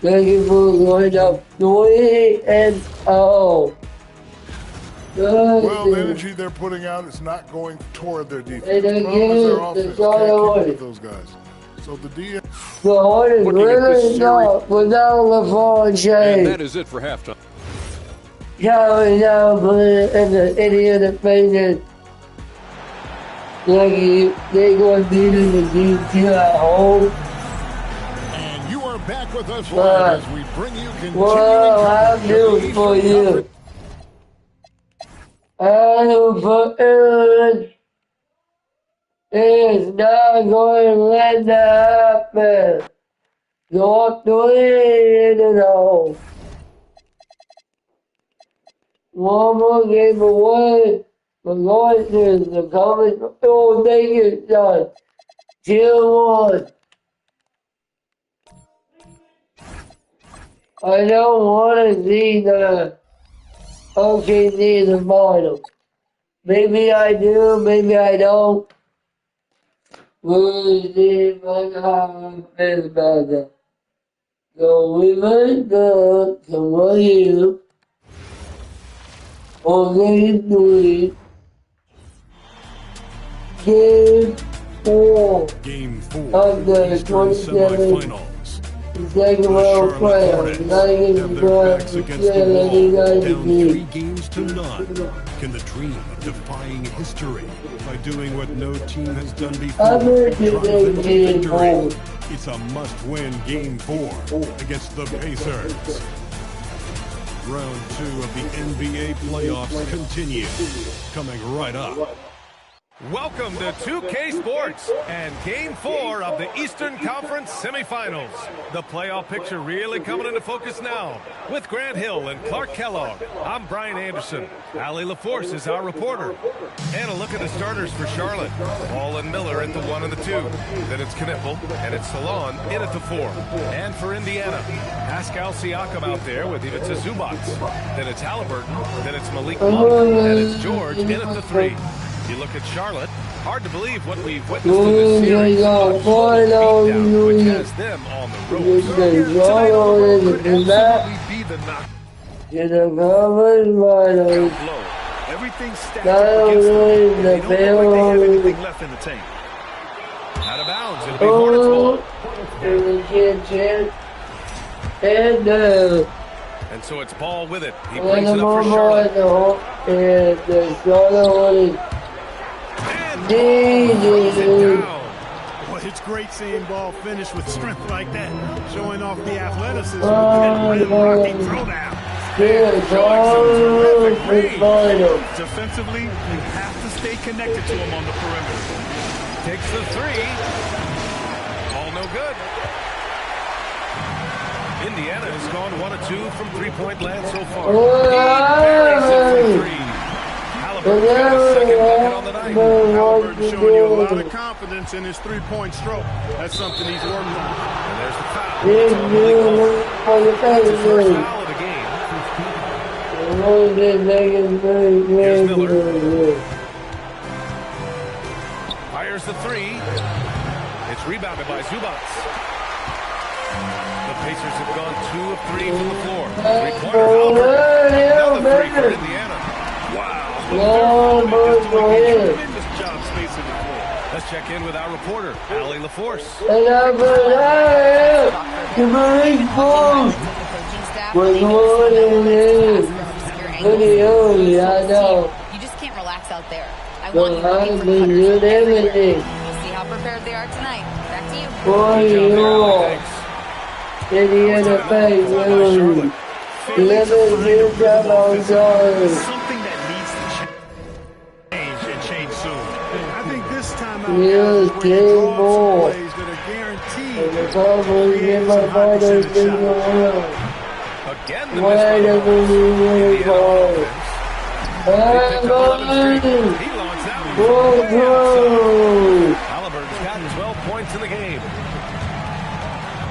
Thank you for going up 3-0. Well, the energy they're putting out is not going toward their defense. And The problem is their offense. again, Can't keep up with those guys. So the DM. The Hornets really not without LeVar And James. that is it for halftime. Coming down in the Indiana fans. Like they're going to beat them again at home. And you are back with us live as we bring you continuing Well, I'm doing for you. I'm for Aaron. It's not going to let that happen. Not doing it at all. One more game away. The Lord is the coming. Oh, make it done. 2-1. I don't want to see the OKC in the final. Maybe I do, maybe I don't. We'll see how I feel about that. So we might go to one you. On game 3. Game 4. Game 4 of the Eastern 27th semifinals. the second round playoff. United Have their backs against the wall, down 3 games to none. Can the dream defying history by doing what no team has done before? I'm ready to triumph into game victory. 4. It's a must-win Game 4 against the Pacers. Round 2 of the NBA playoffs continue. Coming right up. Welcome to 2K Sports and Game 4 of the Eastern Conference Semifinals. The playoff picture really coming into focus now. With Grant Hill and Clark Kellogg, I'm Brian Anderson. Allie LaForce is our reporter. And a look at the starters for Charlotte. Ball and Miller at the 1 and the 2. Then it's Knipple and it's Salon in at the 4. And for Indiana, Pascal Siakam out there with Ivica Zubac. Then it's Halliburton. Then it's Malik Monk. And it's George in at the 3. You look at Charlotte, hard to believe what we've witnessed in this series. Which has them on the ropes. Tonight, could absolutely be the knock. Everything's stacked up against them. They don't look like they have anything left in the tank. Out of bounds, it'll be Hornets ball. And so it's Ball with it. He brings it up for Charlotte. And Well, it's great seeing ball finish with strength like that, showing off the athleticism and rim-rocking throwdown. Defensively, you have to stay connected to him on the perimeter. Takes the three. All no good. Indiana has gone 1 of 2 from three-point land so far. He buries it from three. Halliburton's got his second bucket on the night. Halliburton showing you a lot of confidence in his three-point stroke. That's something he's worked on. And there's the foul. It's on Malik Monk. That's his first foul of the game. Here's Miller. Fires the three. It's rebounded by Zubats. The Pacers have gone 2 of 3 from the floor. Three-pointer, Halliburton. Another three for Indiana. Wow. Tremendous job spacing the floor. Let's check in with our reporter, Allie LaForce. You just can't relax out there. I want you to be everywhere. We'll see how prepared they are tonight. Back to you. Indiana face, Something that needs to change and change soon. I think this time out Yeah, where you game draw up more. some plays that are guaranteed. Again, the miss by the Hawks. He longs out. Halliburton's got 12 points in the game.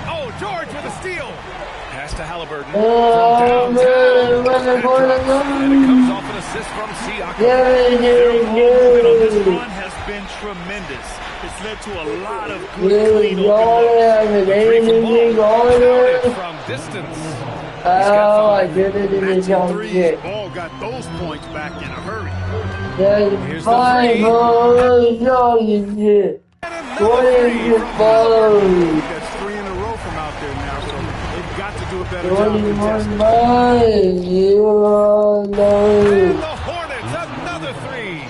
Oh, George with a steal. Pass to Halliburton from downtown. And it comes off an assist from Siakam. Their movement on this run has been tremendous. It's led to a lot of good, clean open looks. From distance. I did it in the jump Threes, Ball got those points back in a hurry. Here's the three. That's 3 in a row from out there now, so they've got to do a better job And the Hornets, another three.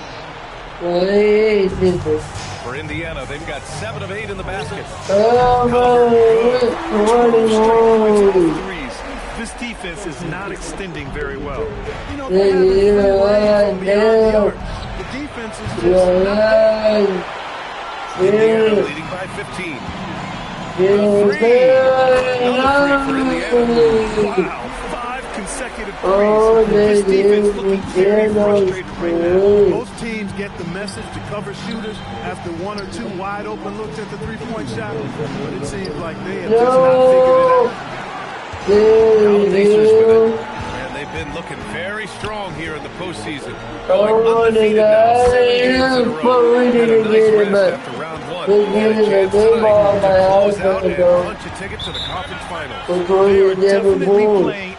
For Indiana, they've got 7 of 8 in the basket. This defense is not extending very well. You know, they have the defense is just not Indiana leading by 15. Another three for Indiana. wow. 5 consecutive threes. This defense looking very frustrated right now. Most teams get the message to cover shooters after 1 or 2 wide open looks at the three-point shot, but it seems like they have just not figured it out. Pacers with it. And they've been looking very strong here in the postseason. Going undefeated now, 7 games in a row. And a nice rest after round 1. And a chance tonight to close out and punch a ticket to the conference finals. They are definitely playing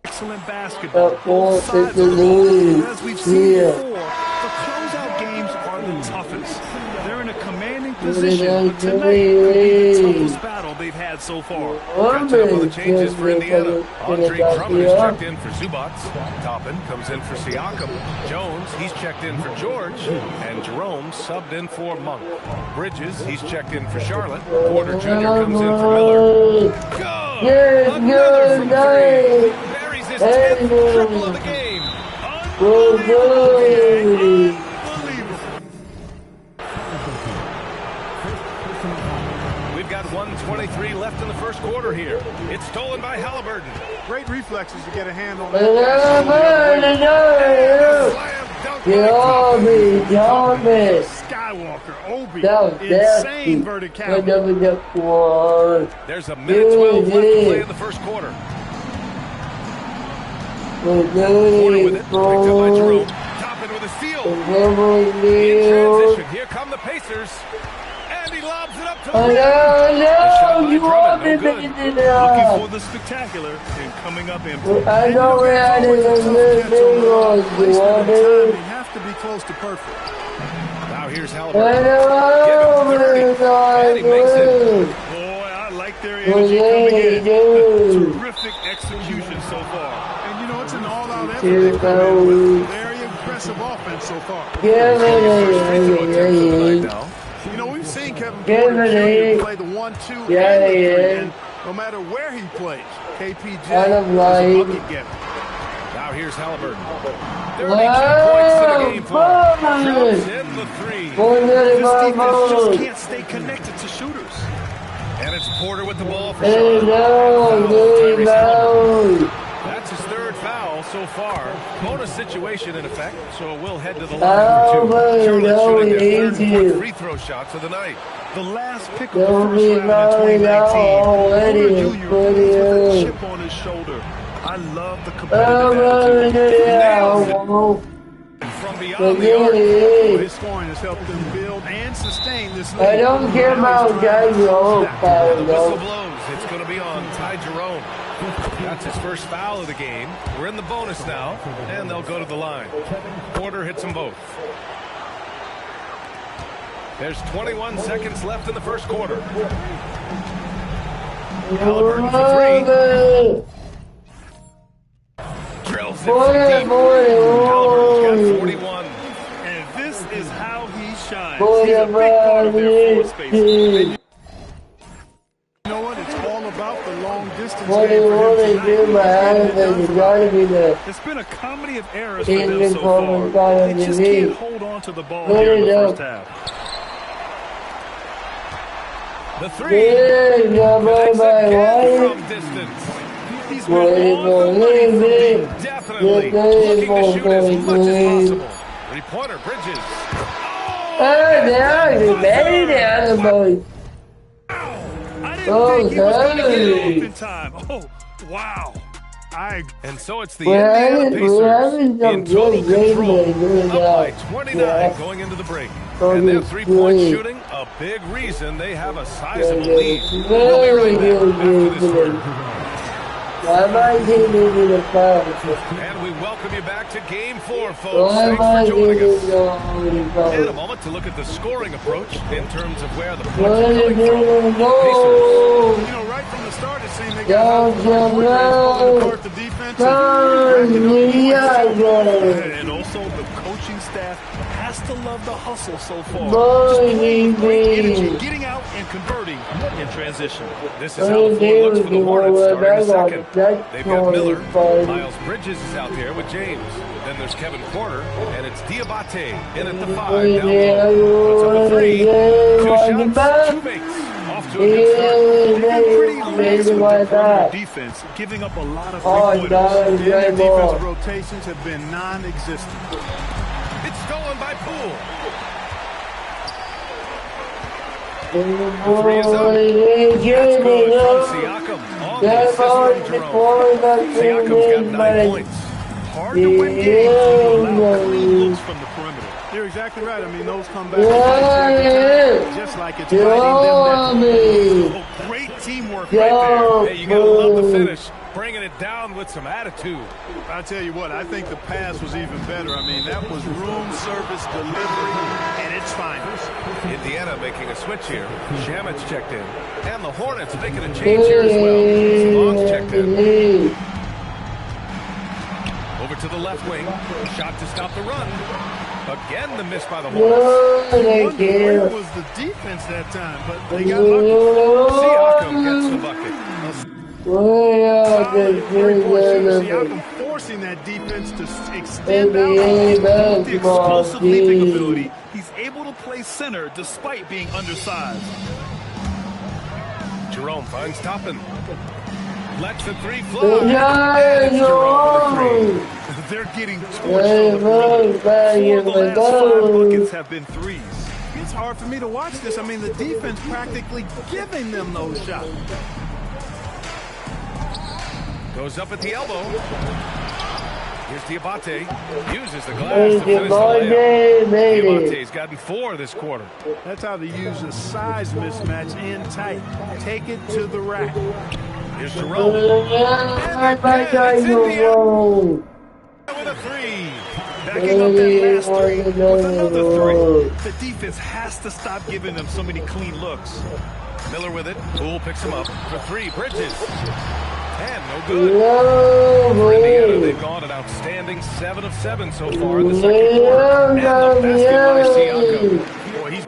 excellent basketball. Both sides of the ball. As we've seen before, the closeout games are the toughest. They're in a commanding position, but tonight will be the toughest battle they've had so far. Catching up on the changes for Indiana. Andre Drummond is checked in for Zubats. Toppin comes in for Siakam. Jones, he's checked in for George. And Jerome subbed in for Monk. Bridges, he's checked in for Charlotte. Porter Jr. comes in for Miller. Good! Another from 3. Buries his 10th triple of the game. Unbelievable. We've got 1:23 left in the first quarter here. It's stolen by Halliburton. Great reflexes to get a hand on that. Skywalker, Obi, insane verticality. There's a minute 12 left to play in the first quarter. Porter with it, picked up by Jerome. Toppin with a steal. In transition, here come the Pacers. And he lobs it up to the rim. Looking for the spectacular and coming up empty. I know where I did a little They have to be close to perfect. Now here's Halliburton. Give him 30. And he makes it. Boy, I like their energy coming in. Terrific execution so far. And you know, it's an all-out effort. Very impressive. impressive offense so far. Give it You know, we've seen Kevin Porter Jr. play the 1-2 and the 3, and no matter where he plays, KPJ is a bucket getter. Now here's Halliburton. 32 points in the game for him. Jumps in the 3. This defense just can't stay connected to shooters. And it's Porter with the ball for Charlotte. That's his 3rd foul so far. Bonus situation in effect, so it will head to the line for 2. Charlotte shooting their 3rd and 4th free throw shots of the night. The last pick of the first round in 2019, Porter Jr. plays with a chip on his shoulder. I love the competitive attitude. From beyond the arc. His scoring has helped them build and sustain this lead. I don't care about Ty Jerome. The whistle blows. It's going to be on Ty Jerome. That's his first foul of the game. We're in the bonus now, and they'll go to the line. Porter hits them both. There's 21 seconds left in the first quarter. Halliburton for 3. Drills it from deep. Halliburton's got 41. And this is how he shines. He's a big part of their floor space. You know what? It's all about the long distance game for him. It's been a comedy of errors for them so far. They just can't hold on to the ball here in the first half. The 3. From distance. He's been on the money from deep. Definitely looking to shoot as much as possible. 3-pointer, Bridges. I didn't think he was going to get it off in time. Oh, wow. And so it's the Indiana Pacers in total control, up by 29 going into the break. And their 3-point shooting, a big reason they have a sizable lead. We'll be right back after this word. And we welcome you back to Game 4, folks. Thanks for joining us. In a moment to look at the scoring approach in terms of where the points are coming from. Pacers. You know, right from the start, it seemed they got pulling apart the defense. And also the coaching staff has to love the hustle so far. Just playing great energy, getting out and converting in transition. This is how the floor looks for the Hornets starting the second. They've got Miller. Miles Bridges is out there with James. Then there's Kevin Porter, and it's Diabate in at the 5 down low. Puts up a 3. 2 shots, 2 makes. Off to a good start. They've been pretty lax with their perimeter defense, giving up a lot of three-pointers. And their defensive rotations have been non-existent. It's stolen by Poole. The 3 is up. That's good from Siakam. On the assist from Jerome. Siakam's got 9 points. Hard to win games when you allow clean looks from the perimeter. You're exactly right. I mean, those come back just like it's fighting them Oh, great teamwork right there. Hey, you gotta love the finish. Bringing it down with some attitude. I tell you what, I think the pass was even better. I mean, that was room service delivery at its finest. Indiana making a switch here. Shamit's checked in. And the Hornets making a change here as well. Salon's checked in. Over to the left wing. Shot to stop the run. Again, the miss by the Hornets. Where was the defense that time? But they got lucky. Siakam gets the bucket. Siakam forcing that defense to extend out. With the explosive leaping ability, he's able to play center despite being undersized. Jerome finds Toppin. Lets the 3 fly. And Jerome for 3. They're getting torched on the perimeter. 4 of the last 5 buckets have been threes. It's hard for me to watch this. I mean, the defense practically giving them those shots. Goes up at the elbow. Here's Diabate. Uses the glass to finish the layup. Diabate's gotten 4 this quarter. That's how they use a size mismatch in tight. Take it to the rack. Here's Jerome. With a 3. Backing up that last 3 with another 3. The defense has to stop giving them so many clean looks. Miller with it. Poole picks him up for 3. Bridges. And no good. For Indiana, they've gone an outstanding 7 of 7 so far in the second quarter. And the basket by Siakam. Boy, he's...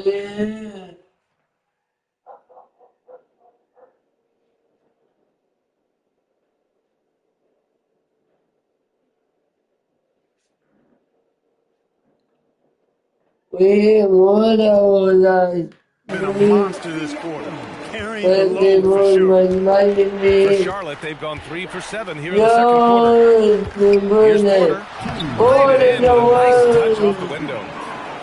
Yeah. We won our life. Been a monster this quarter, carrying the load for sure. For Charlotte, they've gone 3 for 7 here in the second quarter. Here's Porter. Laid it in with a nice touch off the window.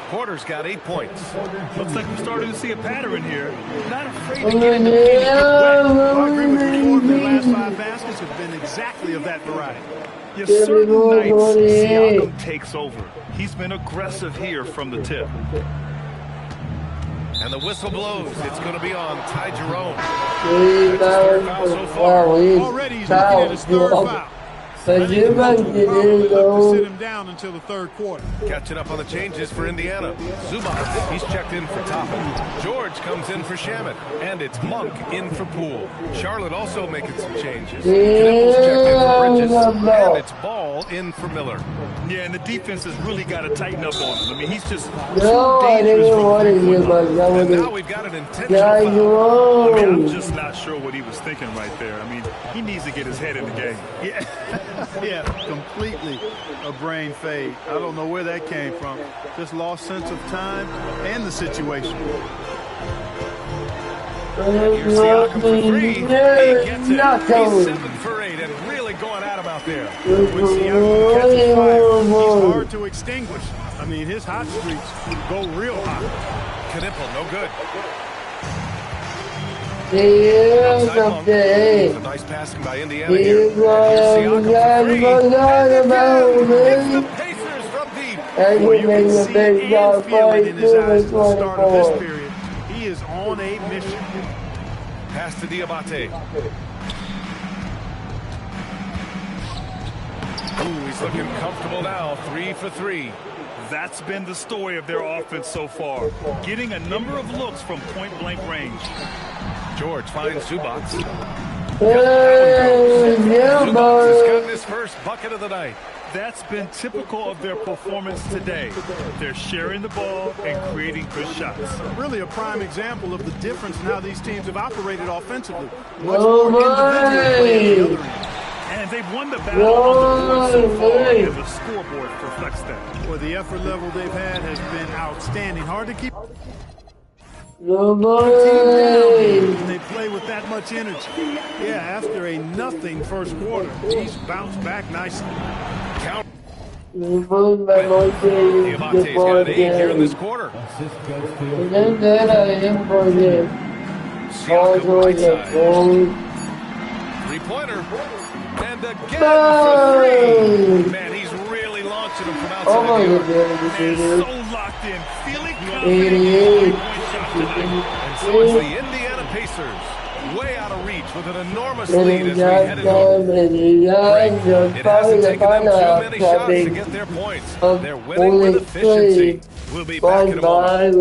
Porter's got 8 points. Looks like we're starting to see a pattern here. Not afraid to get in the paint and get wet. I agree with you. 4 of their last 5 baskets have been exactly of that variety. Yes, certain nights, Siakam takes over. He's been aggressive here from the tip. And the whistle blows. It's going to be on Ty Jerome. So far. Already he's looking at his third foul. But you must get in, to sit him down until the third quarter. Catching up on the changes for Indiana. Zubac, he's checked in for Toppin. George comes in for Shamet. And it's Monk in for Poole. Charlotte also making some changes. Knipples checked in for Bridges. And it's Ball in for Miller. Yeah, and the defense has really got to tighten up on him. I mean, he's just no, I didn't want to hear about that. And now we've got an intentional foul. I mean, I'm just not sure what he was thinking right there. I mean, he needs to get his head in the game. Yeah. Yeah, completely a brain fade. I don't know where that came from. Just lost sense of time and the situation. Here's Siakam for 3. He gets it. He's 7 for 8 and really going at him out there. When Siakam catches fire, he's hard to extinguish. I mean, his hot streaks go real hot. Knipple, no good. A nice passing by Indiana here. Here's Siakam for 3. It's the Pacers from deep. Well, you can see and feel it in his eyes at the start of this period. He is on a mission. Pass to Diabate. Ooh, he's looking comfortable now. 3 for 3. That's been the story of their offense so far. Getting a number of looks from point-blank range. George finds Zubac. Yeah, Zubac has gotten his first bucket of the night. That's been typical of their performance today. They're sharing the ball and creating good shots. Really a prime example of the difference in how these teams have operated offensively. Much more individual play at the other end. And they've won the battle on the board so far, and the scoreboard reflects that. Well, the effort level they've had has been outstanding. Hard to keep no when they play with that much energy. Yeah, after a nothing first quarter, he's bounced back nicely. Count. Diabate's got an 8 here in this quarter. Siakam right side. Three-pointer. And again for 3. Man, he's really launching him from outside the arc. He's so locked in, feeling confident. And so it's the Indiana Pacers, way out of reach with an enormous lead as we head into home. It hasn't taken them too many shots to get their points. They're winning with efficiency. We'll be back in a moment.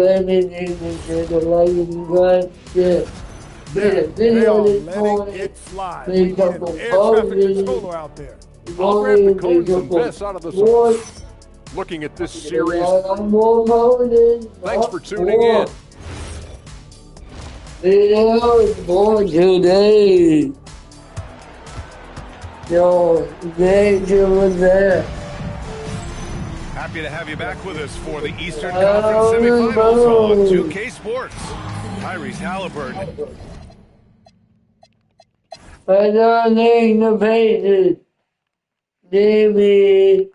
They are letting it fly. We get an air traffic controller out there. I'll grab the cones and best out of this looking at this series. Thanks for tuning in. Video is born today. Yo, danger was there. Happy to have you back with us for the Eastern Conference semifinals on 2K Sports. Tyrese Halliburton. I don't think the Pacers need me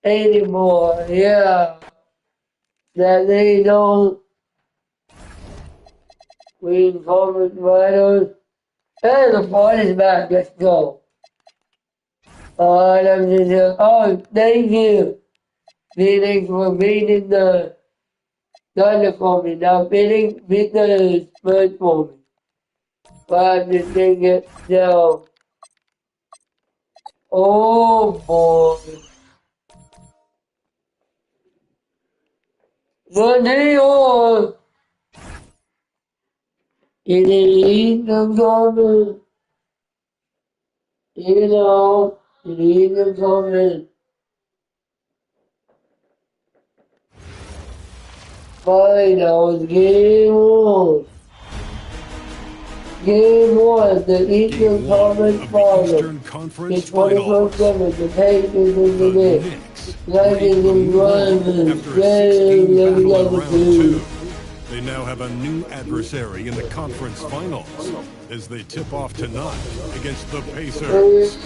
anymore. Yeah. That they don't win conference finals. Hey, the party's back. Let's go. Thank you, Phoenix, for beating the Thunder for me. Now, Phoenix beat the Spurs for me. Five to take it down. Oh boy. Money on. It ain't no coming. You know, it ain't no coming. Finals, game on. Game one, the Eastern Conference Finals. The 24/7, the Pacers in the Knicks. Legends and Rivals, They now have a new adversary in the conference finals as they tip off tonight against the Pacers.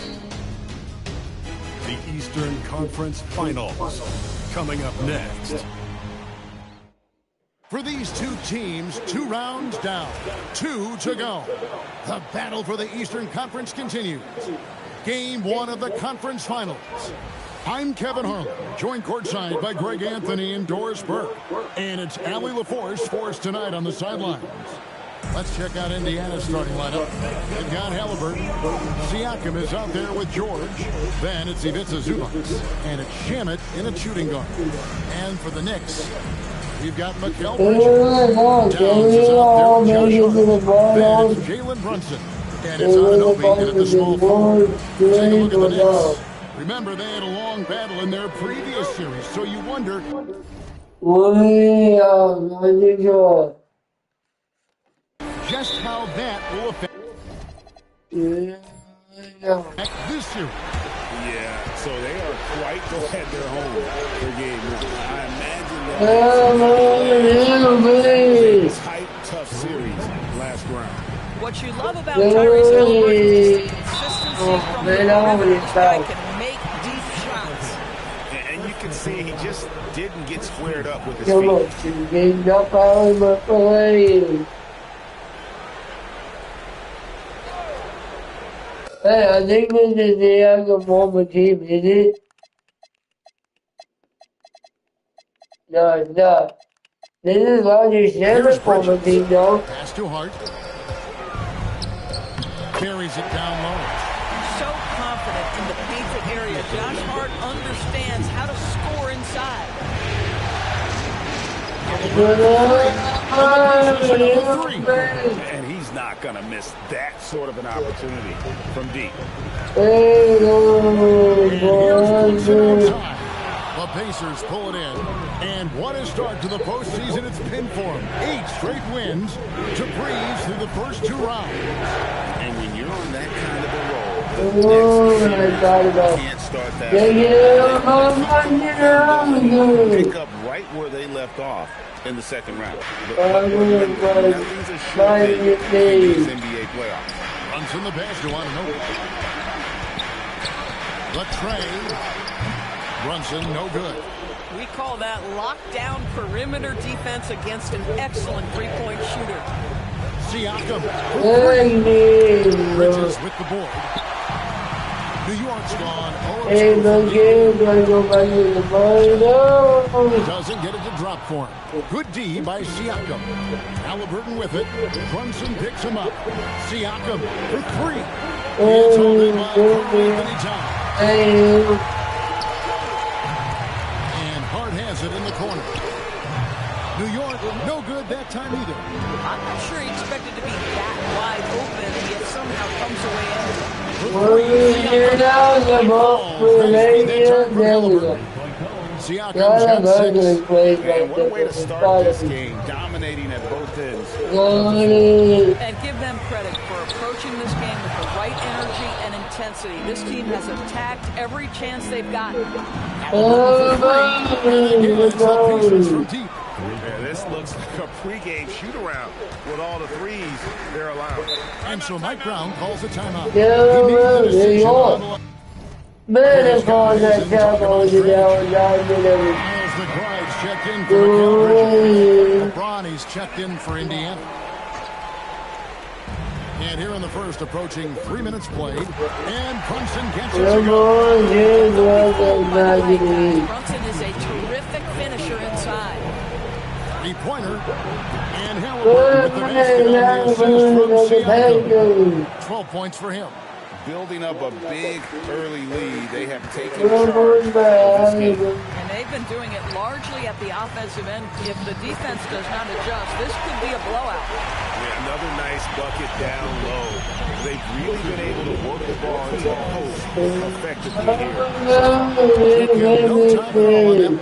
The Eastern Conference Finals coming up next. For these two teams, 2 rounds down, 2 to go. The battle for the Eastern Conference continues. Game 1 of the conference finals. I'm Kevin Harlan, joined courtside by Greg Anthony and Doris Burke. And it's Allie LaForce for us tonight on the sidelines. Let's check out Indiana's starting lineup. They've got Halliburton. Siakam is out there with George. Then it's Ivica Zubac. And it's Shamet in a shooting guard. And for the Knicks, we've got Mikal Bridges. Towns is out there with Josh Hart. Then it's Jalen Brunson. And it's Anunoby in at the small forward. Take a look at the Knicks. Remember, they had a long battle in their previous series, so you wonder just how that will affect this series. Yeah, so they are quite glad they're home for game 1. I imagine that tight, tough series last round. What you love about Tyrese Halliburton is the consistency from the perimeter. This guy can make deep shots. And you can see he just didn't get squared up with his feet. Hey, I think this is the younger former team, is it? No, it's not. This is Roger Sherman's former team, though. Pass to Hart. Carries it down low. So confident in the painted area. Josh Hart understands how to score inside. And he's not going to miss that sort of an opportunity from deep. The Pacers pull it in. And what a start to the postseason it's been for them. 8 straight wins to breeze through the first 2 rounds. And when you're on that kind of a roll, you can't start that. Pick up right where they left off in the second round. But nothing's a sure thing in these NBA playoffs. Runs in the pass to Anunoby. The tray. Brunson, no good. We call that lockdown perimeter defense against an excellent three-point shooter. Siakam. Bridges with the board. New York's gone. Doesn't get it to drop for him. Good D by Siakam. Halliburton with it. Brunson picks him up. Siakam for 3. It's holding by Anthony Towns. And Hart has it in the corner. New York, no good that time either. I'm not sure he expected to be that wide open, yet somehow comes away empty. Siakam's got 6. And what a way to start this game, dominating at both ends. And give them credit for approaching this game with the right energy and intensity. This team has attacked every chance they've gotten. Yeah, this looks like a pregame shoot-around with all the threes they're allowing. And so Mike Brown calls a timeout. Miles McBride's checked in for Mikal. LeBron, he's checked in for Indiana. And here in the first, approaching 3 minutes played. And Brunson gets it to go. Brunson is a terrific finisher inside. three-pointer. And Halliburton with the basket on the assist from Siakam. 12 points for him. Building up a big early lead. They have taken charge of this game. And they've been doing it largely at the offensive end. If the defense does not adjust, this could be a blowout. Yeah, another nice bucket down low. They've really been able to work the ball into the post effectively here.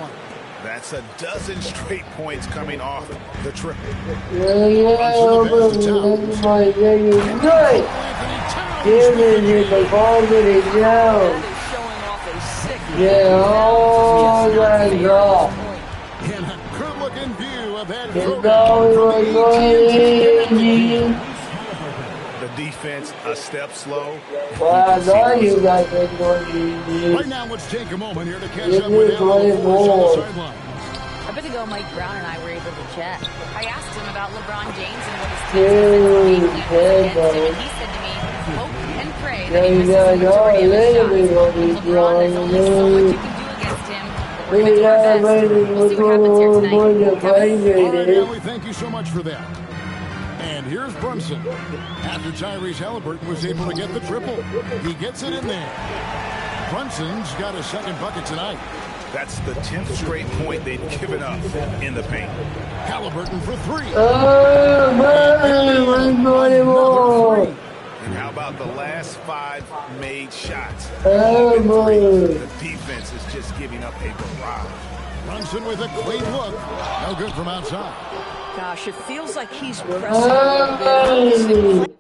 That's a dozen straight points coming off the triple. Yeah, oh my God. And a good-looking view of that the defense a step slow. Well, I know you guys are going to right now, let's take a moment here to catch up with Al on the sideline. A bit ago, Mike Brown and I were able to chat. I asked him about LeBron James and what his team is against him, and he said to me, hope and pray that he misses the majority of his shots. LeBron, there's only so much you can do against him, but we're going to do our best. We'll see what happens here tonight. All right, Allie, thank you so much for that. And here's Brunson. After Tyrese Halliburton was able to get the triple, he gets it in there. Brunson's got a second bucket tonight. That's the 10th straight point they've given up in the paint. Halliburton for three. Oh, man, and how about the last 5 made shots? Oh, the defense is just giving up a barrage. Brunson with a clean look. No good from outside. Gosh, it feels like he's pressing a little bit.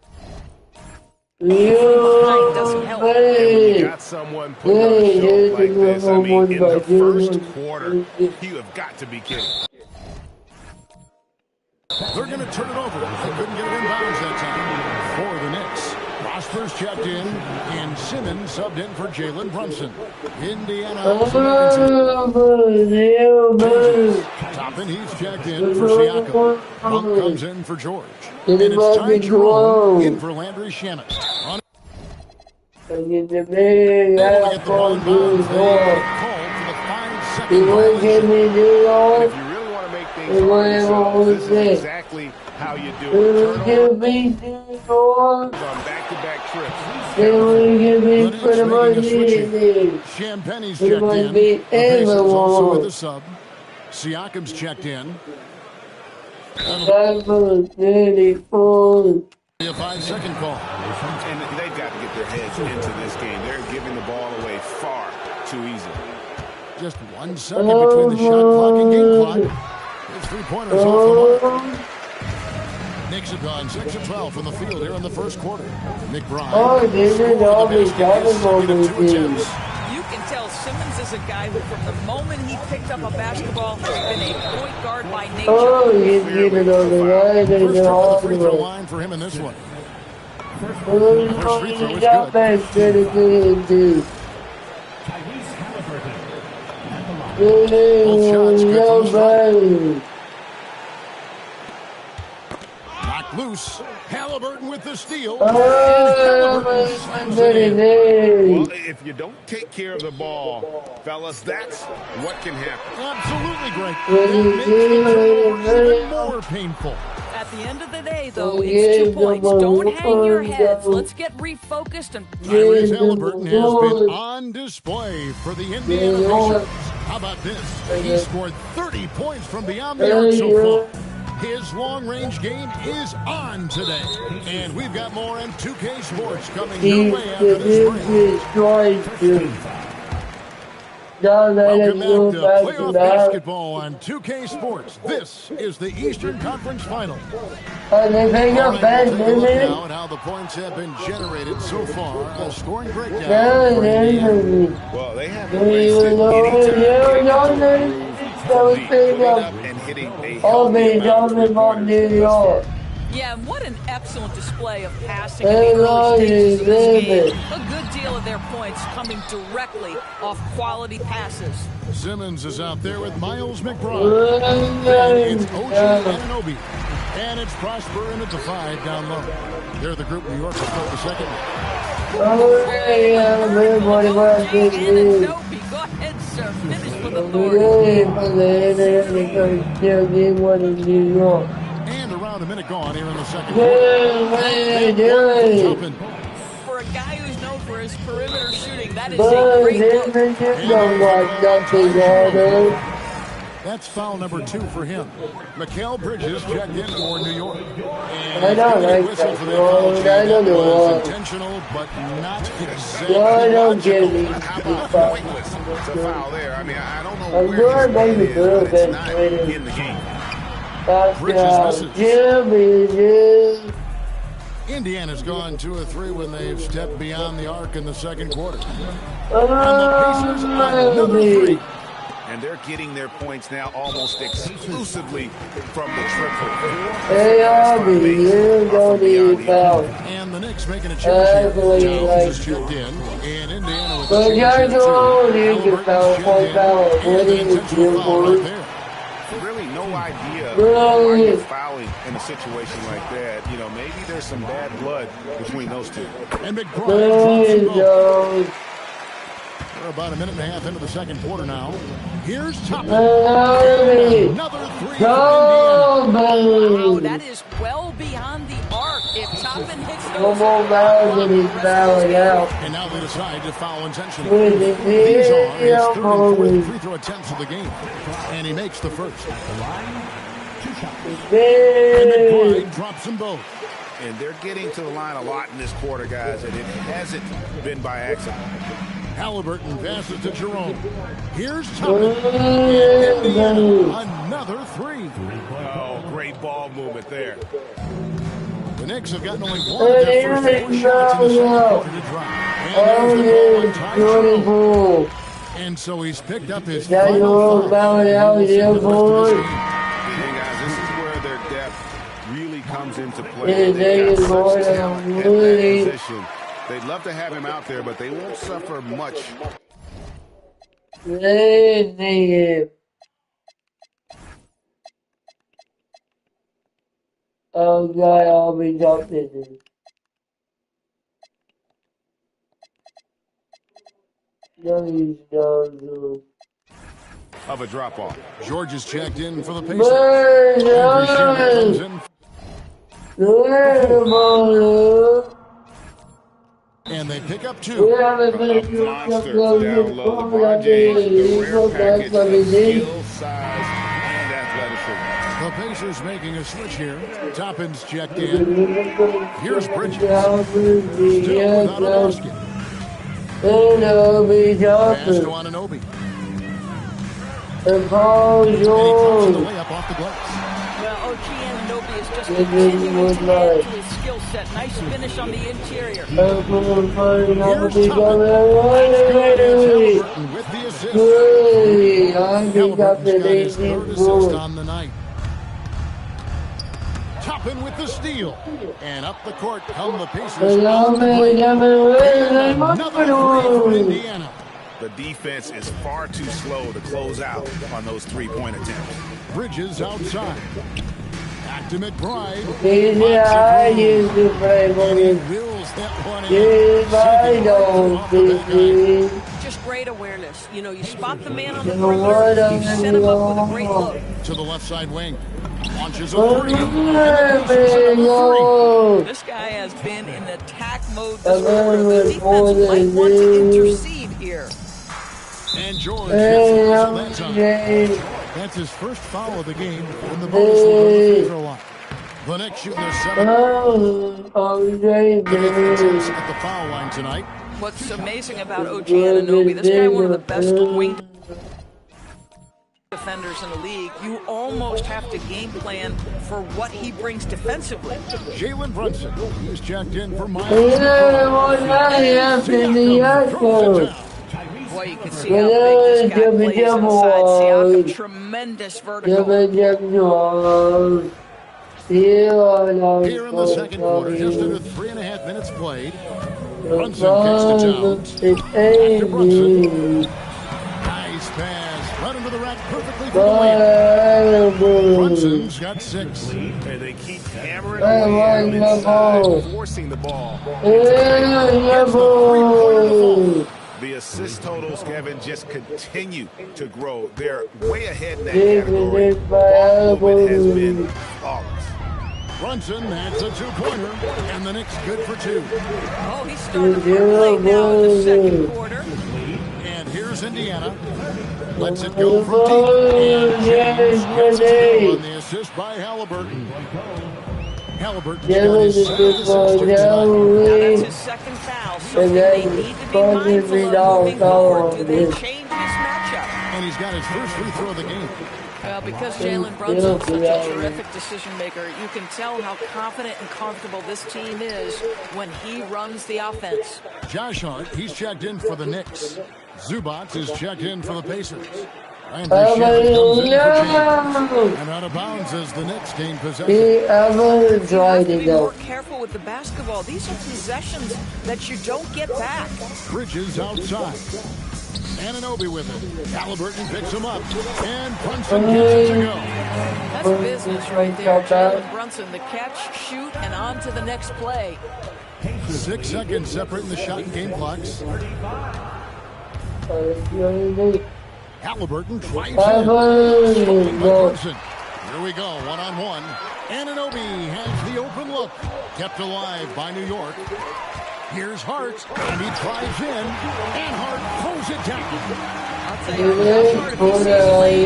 Doesn't help. You got someone putting on a show like this. I mean, in the first quarter, you have got to be kidding. They're going to turn it over. They couldn't get it in bounds that time for the Knicks. Prosper's checked in, and Simmons subbed in for Jalen Brunson. Indiana. Toppin, he's checked in for Siakam. Monk comes in for George. And it's Ty Jerome in for Landry Shamet. And the man I called you for. If you really want to make things hard yourself, this is exactly how you do it. Turnovers on back-to-back trips. Champagne's checked in. Is also with the sub. Siakam's checked in. A 5-second call. And they've got to get their heads into this game. They're giving the ball away far too easily. Just 1 second between the shot clock and game clock. His three-pointers off the mark. Knicks have gone 6 of 12 from the field here in the first quarter. McBride. You can tell Simmons is a guy who, from the moment he picked up a basketball, has been a point guard by nature. Oh, he's giving on the right and the all free the throw way. line for him in this one. First free throw is good. Both shots good from knocked loose. Halliburton with the steal. Oh, well, if you don't take care of the ball, fellas, that's what can happen. Absolutely great. That makes it even more painful. At the end of the day, though, it's 2 points. Don't hang your heads. Let's get refocused. And Tyrese Halliburton has been on display for the Indiana Pacers. How about this? He scored 30 points from beyond the arc so far. His long-range game is on today. And we've got more in 2K Sports coming your way after this break. Welcome back to playoff basketball on 2K Sports. This is the Eastern Conference Final. All right, take a look now at how the points have been generated so far. A scoring breakdown. Well, they haven't wasted any time. And hitting a New York. yeah, what an excellent display of passing in the early stages of this game. A good deal of their points coming directly off quality passes. Simmons is out there with Miles McBride. Then it's OG Anunoby. And it's Prosper in at the 5 down low. They're the group New York will start the second one. Anunoby, go ahead, sir. Finish for the And around a minute gone here in the second quarter. For a guy who's known for his perimeter shooting, that is a great look. That's foul number 2 for him. Mikal Bridges checked in for New York. And I don't like whistle that. for that foul. I don't That know. was intentional, but not exactly I don't get logical. it. How about pointless? It's a foul there. I mean, I don't know I'm where glad his they head is, could but have it's been not traded. in the game. Bridges Indiana's gone 2 of 3 when they've stepped beyond the arc in the second quarter. And the Pacers another 3. And they're getting their points now almost exclusively from the triple. And the Knicks making a change here. Jones is checked in. And Indiana with the change here, too. Halliburton's checked in. And an intentional foul right there. Really no idea why you're fouling in a situation like that. You know, maybe there's some bad blood between those two. And McBride drops the ball. We're about a minute and a half into the second quarter now. Here's Toppin. Another 3 for Indiana. Wow, that is well beyond the arc. If Toppin hits those, and now they decide to foul intentionally. These are his 3rd and 4th free throw attempts of the game. And he makes the first. And McBride drops them both. And they're getting to the line a lot in this quarter, guys, and it hasn't been by accident. Halliburton passes to Jerome. Here's Toppin. And Indiana, another 3. Oh, great ball movement there. The Knicks have gotten only 1 of their first 4 shots in the second quarter to drop. And there's the ball on Ty Jerome. And so he's picked up his final 5. Guys, this is where their depth really comes into play. They've got such talent at that position. They'd love to have him out there, but they won't suffer much. Oh God, I'll be jumping. Of a drop-off. George is checked in for the Pacers. Andrew Shannon comes in. And they pick up 2. A monster down low. LeBron James, the rare package of skill, size, and athleticism. The Pacers making a switch here. Toppin's checked in. Here's Bridges. Still without a basket. Pass to Anunoby. And he pops the layup off the glass. Well, OG Anunoby is just continuing to add to his skill set. Nice finish on the interior. Here's Toppin. With the assist. Halliburton's got his 3rd assist on the night. Toppin with the steal. And up the court come the Pacers. Another 3 for Indiana. The defense is far too slow to close out on those 3-point attempts. Bridges outside. Back to McBride. Wills that one in. Just great awareness. You know, you spot the man on the perimeter, you set him up with a great look. To the left side wing. Launches a 3. This guy has been in attack mode this quarter. The defense might want to intercede here. And George hits the whistle that time. That's his first foul of the game, and the bonus will go to the free throw line. The Knicks shooting their 7th. At the foul line tonight. What's amazing about OG Anunoby, this guy one of the best wing defenders in the league. You almost have to game plan for what he brings defensively. Jalen Brunson, he's checked in for Miles. Boy, you can see how big this guy plays inside. Siakam, tremendous vertical. Here in the second quarter, just under 3.5 minutes played. Brunson kicks to Jones. Back to Brunson. Nice pass. Right into the rack perfectly for the layup. Brunson's got 6. And they keep hammering away inside, forcing the ball. Here's the 3-pointer to fall. The assist totals, Kevin, just continue to grow. They're way ahead in that category. Ball movement has been flawless. Brunson adds a two-pointer, and the Knicks good for two. Oh, he started late now in the second quarter. And here's Indiana. Lets it go from deep. Gets it on the assist by Halliburton. Halliburton's got his second assist here tonight. That's his second foul, so they need to be mindful of moving forward. Do they change this matchup? And he's got his first free throw of the game. Well, because Jalen Brunson's such a terrific decision maker, you can tell how confident and comfortable this team is when he runs the offense. Josh Hart, he's checked in for the Knicks. Zubac is checked in for the Pacers. Andrew Shepard comes in for James. And out of bounds as the Knicks gain possession. You have to be more careful with the basketball. These are possessions that you don't get back. Bridges outside. Anunoby with it. Halliburton picks him up. And Brunson gets it to go. That's business right there. Jalen Brunson, the catch, shoot, and on to the next play. 6 seconds separating the shot and game clocks. Halliburton tries it. Brunson. Here we go, one-on-one. Anunoby has the open look. Kept alive by New York. Here's Hart, and he drives in, and Hart pulls it down. I'll tell you, Hart, if he sees an opportunity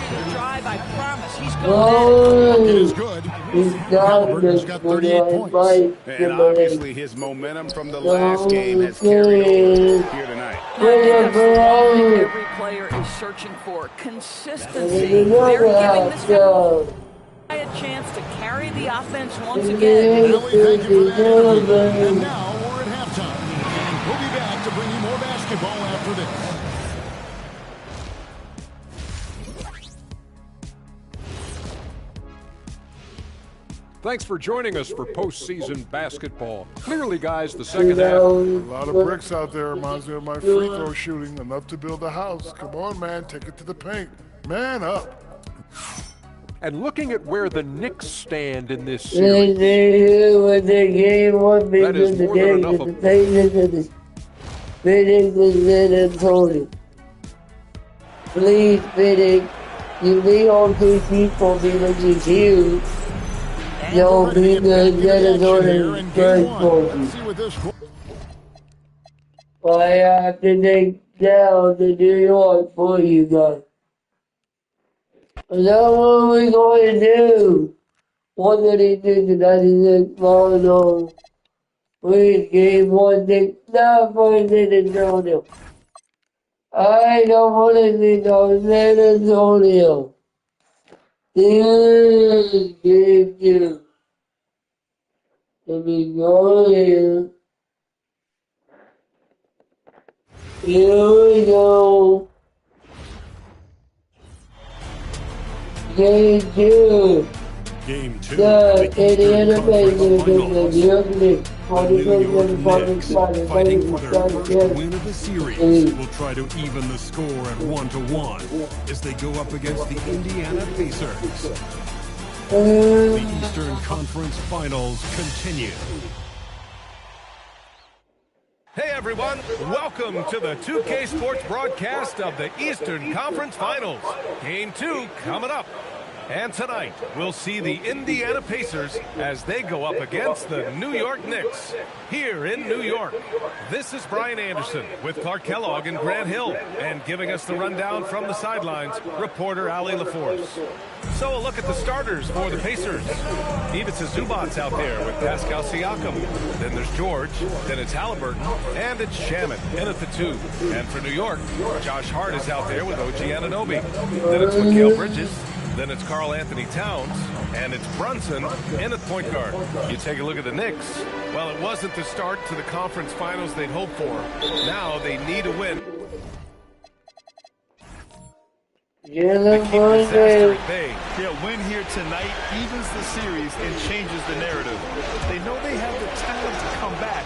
to drive, I promise he's going in. It is good. Halliburton's got 38 points. And obviously his momentum from the last game has carried over here tonight. Every player is searching for consistency. They're giving this guy a chance to carry the offense once again. Billy, thank you for that interview. And now we're at halftime. And we'll be back to bring you more basketball after this. Thanks for joining us for postseason basketball. Clearly, guys, the second half. A lot of bricks out there. Reminds me of my free throw shooting. Enough to build a house. Come on, man. Take it to the paint. Man up. And looking at where the Knicks stand in this series, that is more than enough of... Please, Biddick, you need all 2 people because you're huge. You'll be the Minnesota first. I have to take down to New York for you guys. Is that what we're going to do? What did he do tonight? He said, oh no. We game 1 thing. Not for San Antonio. I don't want to see no San Antonio. This game 2. Let me go here. Here we go. Game 2. Game 2. The Indiana Pacers the New York Knicks. The New York Knicks, fighting for their first win of the series, will try to even the score at 1-1 as they go up against the Indiana Pacers. The Eastern Conference Finals continue. Hey everyone, welcome to the 2K Sports broadcast of the Eastern Conference Finals. Game 2 coming up. And tonight, we'll see the Indiana Pacers as they go up against the New York Knicks here in New York. This is Brian Anderson with Clark Kellogg and Grant Hill, and giving us the rundown from the sidelines, reporter Ali LaForce. So a look at the starters for the Pacers. Ivica Zubac's out there with Pascal Siakam. Then there's George, then it's Halliburton, and it's Shaman in at the 2. And for New York, Josh Hart is out there with OG Anunoby. Then it's Mikal Bridges. Then it's Karl Anthony Towns, and it's Brunson in at point guard. You take a look at the Knicks. Well, it wasn't the start to the conference finals they'd hoped for. Now they need a win. Yeah, win here tonight evens the series and changes the narrative. They know they have the talent to come back.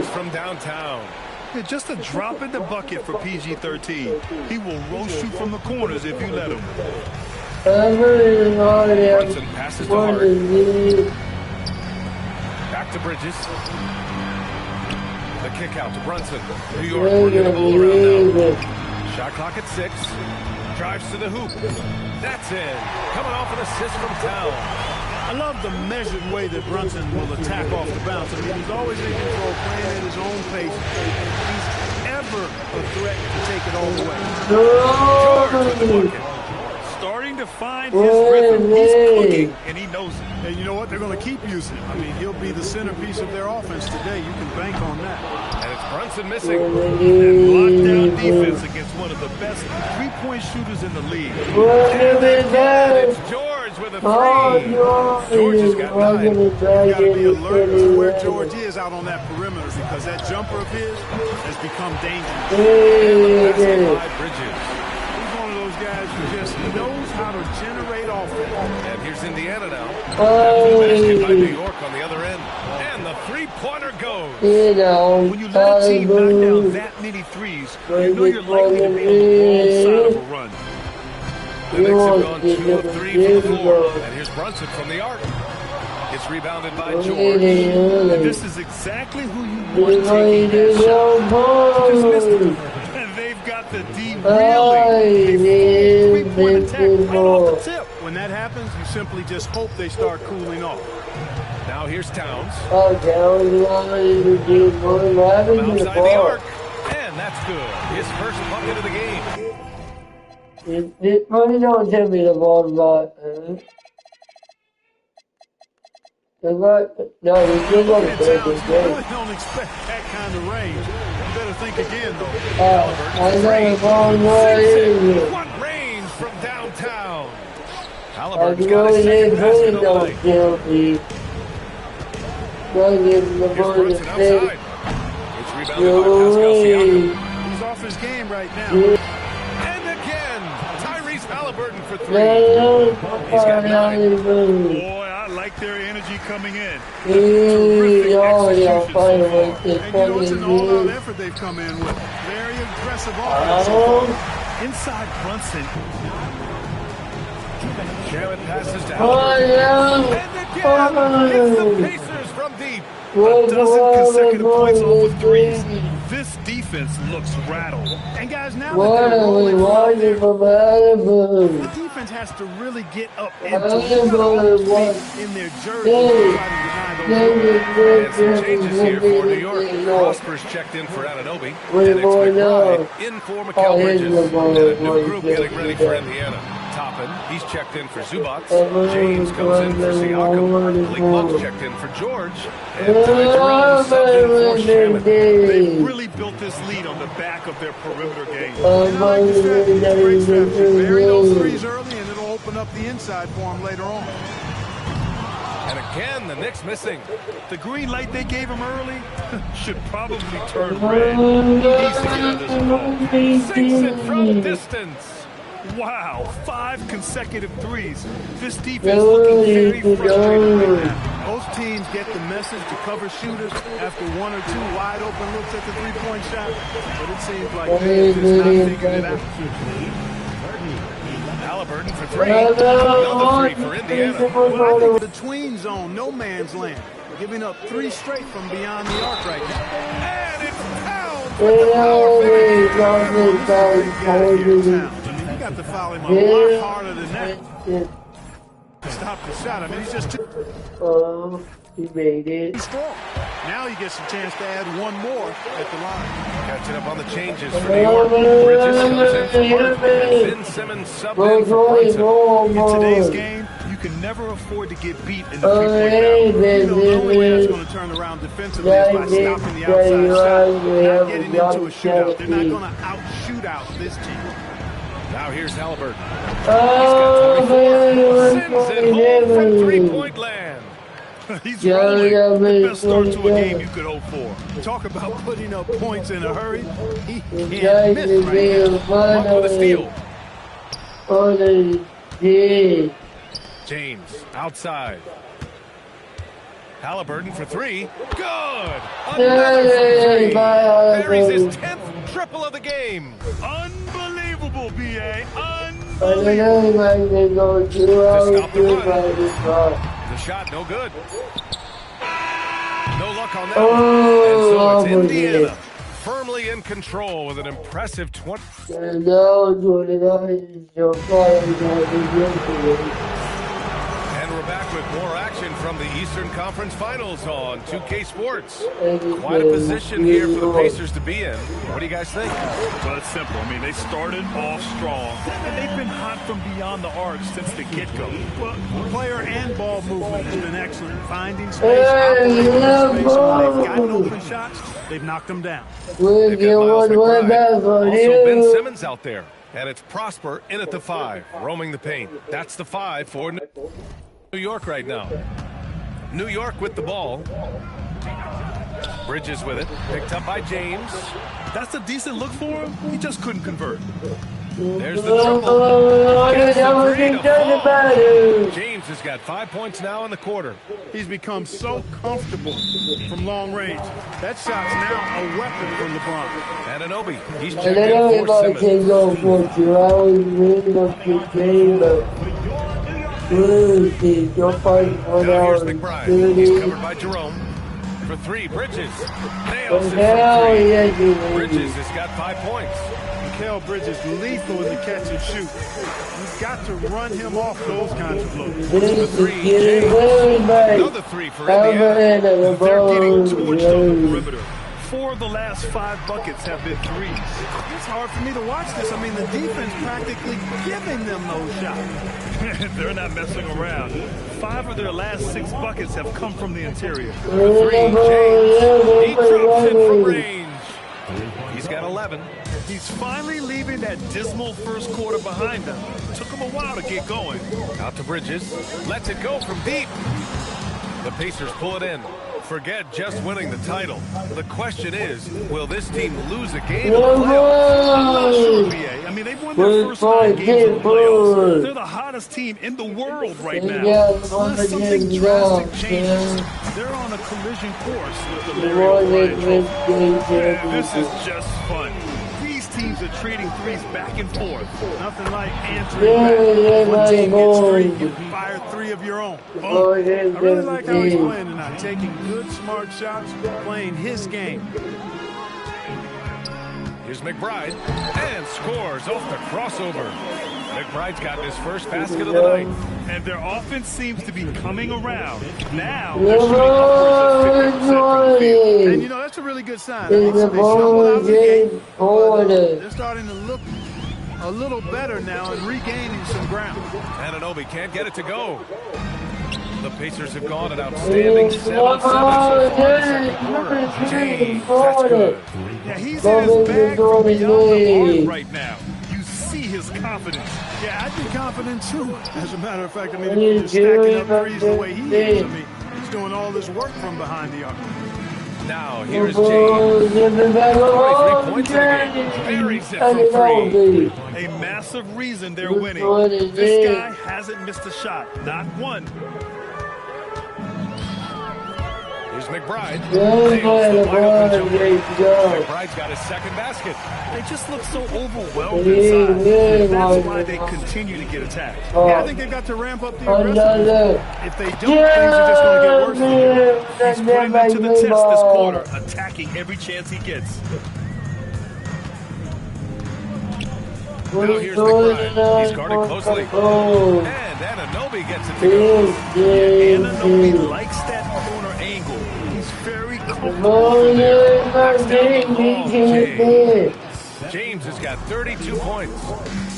From downtown. Yeah, just a drop in the bucket for PG-13. He will roast you from the corners if you let him. Brunson passes to Hart. Back to Bridges. The kick out to Brunson. New York working the ball around now. Shot clock at 6. Drives to the hoop. That's in. Coming off an assist from Town. I love the measured way that Brunson will attack off the bounce. I mean, he's always in control, playing at his own pace. He's ever a threat to take it all the way. George with the bucket. Starting to find his rhythm. He's cooking, and he knows it. And you know what? They're going to keep using him. I mean, he'll be the centerpiece of their offense today. You can bank on that. And it's Brunson missing. That lockdown defense against one of the best three-point shooters in the league. And again, it's George with a 3. George has got 9. You've got to be alert to where George is out on that perimeter because that jumper of his has become dangerous. And the pass by Bridges. He's one of those guys who just knows how to generate offense. And here's Indiana now. Basket by New York on the other end. And the three-pointer goes. When you let a team knock down that many threes, you know you're likely to be on the wrong side of a run. The Knicks have gone 2 of 3 from the floor. And here's Brunson from the arc. It's rebounded by George. And this is exactly who you want taking that shot. Just missed it. And they've got the D really. Three-point attack right off the tip. When that happens, you simply just hope they start cooling off. Now here's Towns. From outside the arc. And that's good. His first bucket of the game. Money don't tell me the ball's not. No, you still got to play this game. Really don't expect that kind of range. You better think again, though. I got a ball right here. What range from downtown? I Halliburton's can got his only second basket play of the no night. penalty. Don't give him the Here's ball to Brunson stay. outside. It's rebounded by Pascal Siakam. He's off his game right now. And again, Tyrese Halliburton for 3. He's got 9. Boy, I like their energy coming in. Hey, oh, yeah, Execution fine, so far. like this And you know, it's an all-out fucking effort they've come in with. Very aggressive offense so far. Inside Brunson. Jarrett passes to Oh, Halliburton. yeah. And again, hits the Pacers from deep. A dozen consecutive points off of threes. This defense looks rattled. And guys, now What that they're are we rolling from watching from Malibu? the defense has to really get up into it. In their jersey, Hey. try to deny those. And some changes here for New York. Prosper's checked in for Anunoby. And it's McBride in for Mikal Bridges. And a new group getting ready for Indiana. Toppin, he's checked in for Zubats. James comes in for Siakam. Blake Lunk's checked in for George. And Ty Jerome subbed in for Shannon. They've really built this lead on the back of their perimeter game. And I like the strategy. Great strategy. Bury those threes early, and it'll open up the inside for them later on. And again, the Knicks missing. The green light they gave him early should probably turn red. He needs to get on this ball. Sinks it from distance. Wow, 5 consecutive threes. This defense looking very frustrated right now. Most teams get the message to cover shooters after 1 or 2 wide open looks at the three-point shot, but it seems like they've just not figured it out. Halliburton for 3. Another 3 for Indiana. Well, I think the tween zone, no man's land, giving up 3 straight from beyond the arc right now. And it's Towns with the power finish. You got to foul him a lot harder than that. Stop the shot. I mean, he's just too He made it. strong. Now he gets a chance to add one more at the line. Catching up on the changes for New York. Bridges comes in for Mark. And Ben Simmons subbed in for Brunson. In today's game, you can never afford to get beat in the three-point battle. You know, the only way that's going to turn around defensively is by stopping the outside shot, not getting into a shootout. They're not going to out-shoot out this team. Now here's Halliburton. He's got 24. Sends it home from three-point land. He's rolling. The best start to a game you could hope for. Talk about putting up points in a hurry. He can't miss right now. Monk with a steal. Yeah. James outside. Halliburton for 3. Good. Another from 3. Buries his 10th triple of the game. Unbelievable, B.A. I don't know if I can go 2 hours stop the run. by this car. The shot no good. No luck on that one. And so it's Indiana firmly in control with an impressive 20. And we're back with more action from the Eastern Conference Finals on 2K Sports. Quite a position here for the Pacers to be in. What do you guys think? Well, it's simple. I mean, they started off strong, and they've been hot from beyond the arc since the get-go. Well, player and ball movement has been excellent. Finding space, operating in space, when they've gotten open shots, they've knocked them down. They've got Miles McBride. Also Ben Simmons out there. And it's Prosper in at the 5, roaming the paint. That's the 5 for New York right now. New York with the ball. Bridges with it. Picked up by James. That's a decent look for him. He just couldn't convert. There's the triple. James has got 5 points now in the quarter. He's become so comfortable from long range. That shot's now a weapon for LeBron. Anunoby, he's checked in for Simmons. Now here's McBride. He's covered by Jerome. For 3, Bridges. Nails it from 3. Bridges has got 5 points. Mikal Bridges lethal in the catch and shoot. You've got to run him off those kinds of blows. For 3, James. Another 3 for Indiana. They're getting torched on the perimeter. 4 of the last 5 buckets have been threes. It's hard for me to watch this. I mean, the defense practically giving them those shots. They're not messing around. 5 of their last 6 buckets have come from the interior. For 3, James. He drops it from range. He's got 11. He's finally leaving that dismal first quarter behind him. It took him a while to get going. Out to Bridges. Lets it go from deep. The Pacers pull it in. Forget just winning the title. The question is, will this team lose a game in the playoffs? I'm not sure, BA. I mean, they've won their first 9 games in the playoffs. They're the hottest team in the world right now. Unless something drastic changes, they're on a collision course with the Larry O'Brien. This is just fun. These teams are trading threes back and forth. Nothing like answering back. One team gets 3, you fire 3 of your own. Oh, I really like how he's playing tonight. Taking good, smart shots, playing his game. Here's McBride, and scores off the crossover. McBride's got his first basket of the night. And their offense seems to be coming around. Now they're shooting upwards of 50% from the field. And you know, that's a really good sign. They stumbled out of the game, but they're starting to look a little better now and regaining some ground. Anunoby can't get it to go. The Pacers have gone an outstanding 7-7 so far in the second quarter. James, that's good. Yeah, he's in his bag from beyond the arc right now. You see his confidence. Yeah, I'd be confident too. As a matter of fact, I mean, if he's stacking up threes the way he is, I mean, he's doing all this work from behind the arc. Now, here's James. 23 points in the game. Buries it from 3. A massive reason they're winning. This guy hasn't missed a shot. Not one. Here's McBride. McBride's got his second basket. They just look so overwhelmed inside. That's why they continue to get attacked. Yeah, I think they've got to ramp up the aggressiveness. If they don't, things are just going to get worse from here. He's putting them to the test this quarter, attacking every chance he gets. Now here's McBride. He's guarded closely. And Anunoby gets it to go. Anunoby likes that corner angle. He's very comfortable there. Knocks down the ball. James has got 32 points.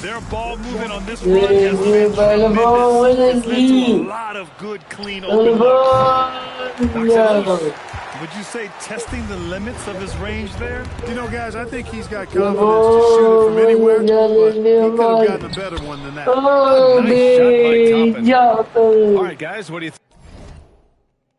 Their ball movement on this run has been tremendous. It's led to a lot of good, clean open looks. Would you say testing the limits of his range there? You know, guys, I think he's got confidence to shoot it from anywhere, but he could have gotten a better one than that. Nice shot by Toppin. All right, guys, what do you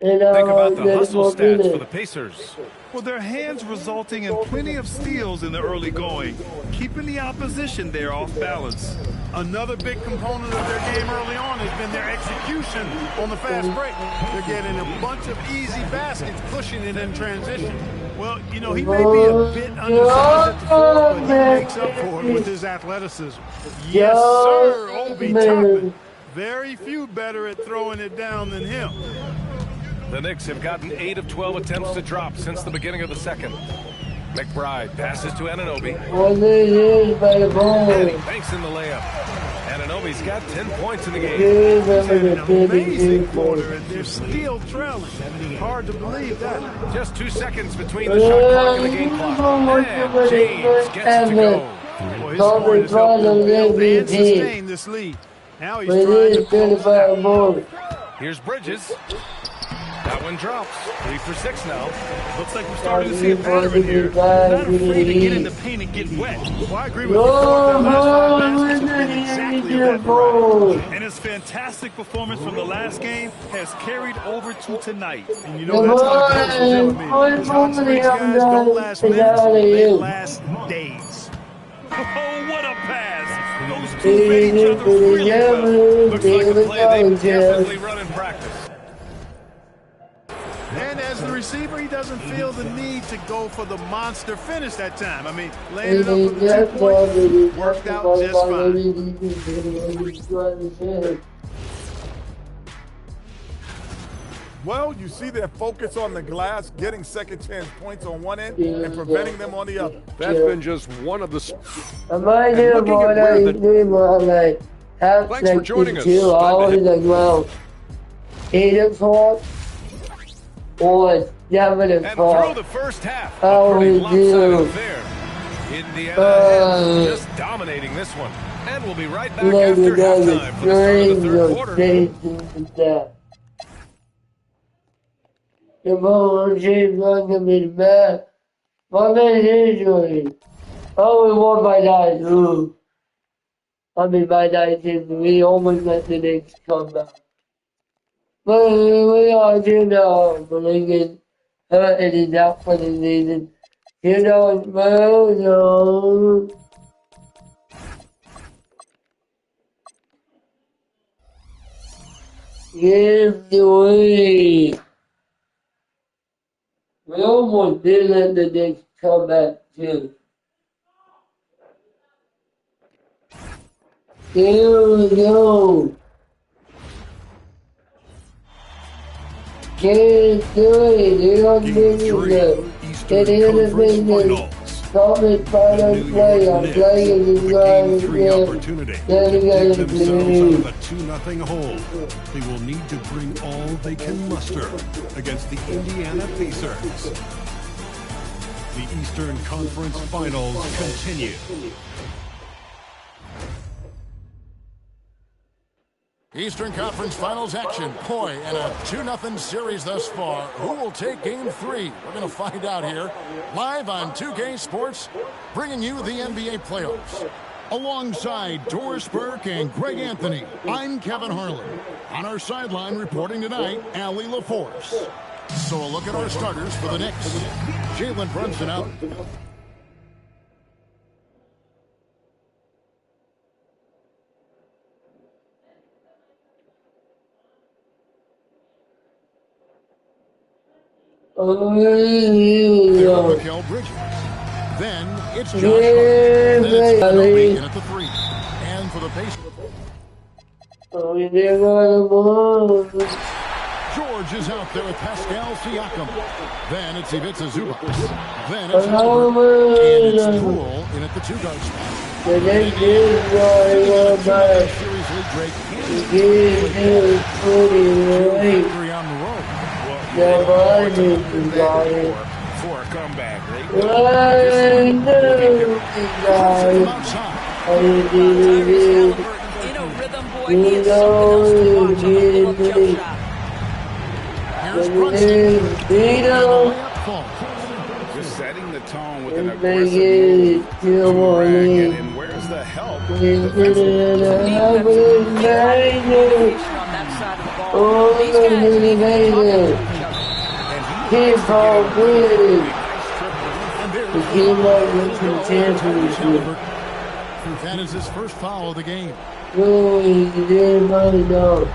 think about the hustle stats for the Pacers? Well, their hands resulting in plenty of steals in the early going, keeping the opposition there off balance. Another big component of their game early on has been their execution on the fast break. They're getting a bunch of easy baskets, pushing it in transition. Well, you know, he may be a bit undersized at the floor, but he makes up for it with his athleticism. Yes, sir, Obi Toppin. Very few better at throwing it down than him. The Knicks have gotten 8 of 12 attempts to drop since the beginning of the second. McBride passes to Anunoby. And he banks in the layup. Anunoby's got 10 points in the game. He's had an amazing quarter, and they're still trailing. Hard to believe that. Just 2 seconds between the shot clock and the game clock. And James gets it to go. Well, his scoring has helped them build and sustain this lead. Now he's trying to close it out. Here's Bridges. That one drops. 3 for 6 now. Looks like we're starting to see a pattern here. They're not afraid to get in the paint and get wet. Well, I agree with you. The last 5 baskets have been exactly that variety. And his fantastic performance from the last game has carried over to tonight. And you know that's how it goes with him. John Springs guys don't last minutes, they last days. Oh, what a pass! Those two made each other really well. Looks like a play they definitely run in practice. And as the receiver, he doesn't feel the need to go for the monster finish that time. I mean, laying it up for the 2 points worked out just fine. Well, you see their focus on the glass, getting second chance points on one end and preventing them on the other. That's been just one of the... Thanks for joining us. Or And through the first half, a pretty lopsided affair. Indiana is just dominating this one. And we'll be right back after halftime for the start of the third quarter. The ball James not gonna be bad. My man injury. Oh, we won by 9. I mean by 19. We almost let the Knicks come back. But we are, you know, bringing her and is out for the season. You know, no. Give the way. We almost did let the Knicks come back too. Here we go. Can't do it. You don't Game 3, Eastern Conference Finals. Coming final play. I'm playing the Game 3 opportunity to dig themselves out of a 2-0 hole. They will need to bring all they can muster against the Indiana Pacers. The Eastern Conference Finals continue. Eastern Conference Finals action. Boy, in a 2-0 series thus far. Who will take Game 3? We're going to find out here. Live on 2K Sports, bringing you the NBA playoffs. Alongside Doris Burke and Greg Anthony, I'm Kevin Harlan. On our sideline reporting tonight, Allie LaForce. So a look at our starters for the Knicks. Jalen Brunson out. Mikal Bridges. Then it's Josh Hart. Then it's Anunoby in at the 3. And for the Pacers. George is out there with Pascal Siakam. Then it's Ivica Zubac. Then it's Hilbert. And it's Poole in at the 2-guard spot. And it is series lead break. Victory on the road. For a comeback. In a rhythm, boy, he is something else to watch on the pull-up jump shot. Here's Brunson. Just setting the tone with an aggressive move. And where's the help? Communication on that side of the ball. These guys need to talk to each other. Keep on winning. The game of championship. That is his first foul of the game. Oh, he did money, dog.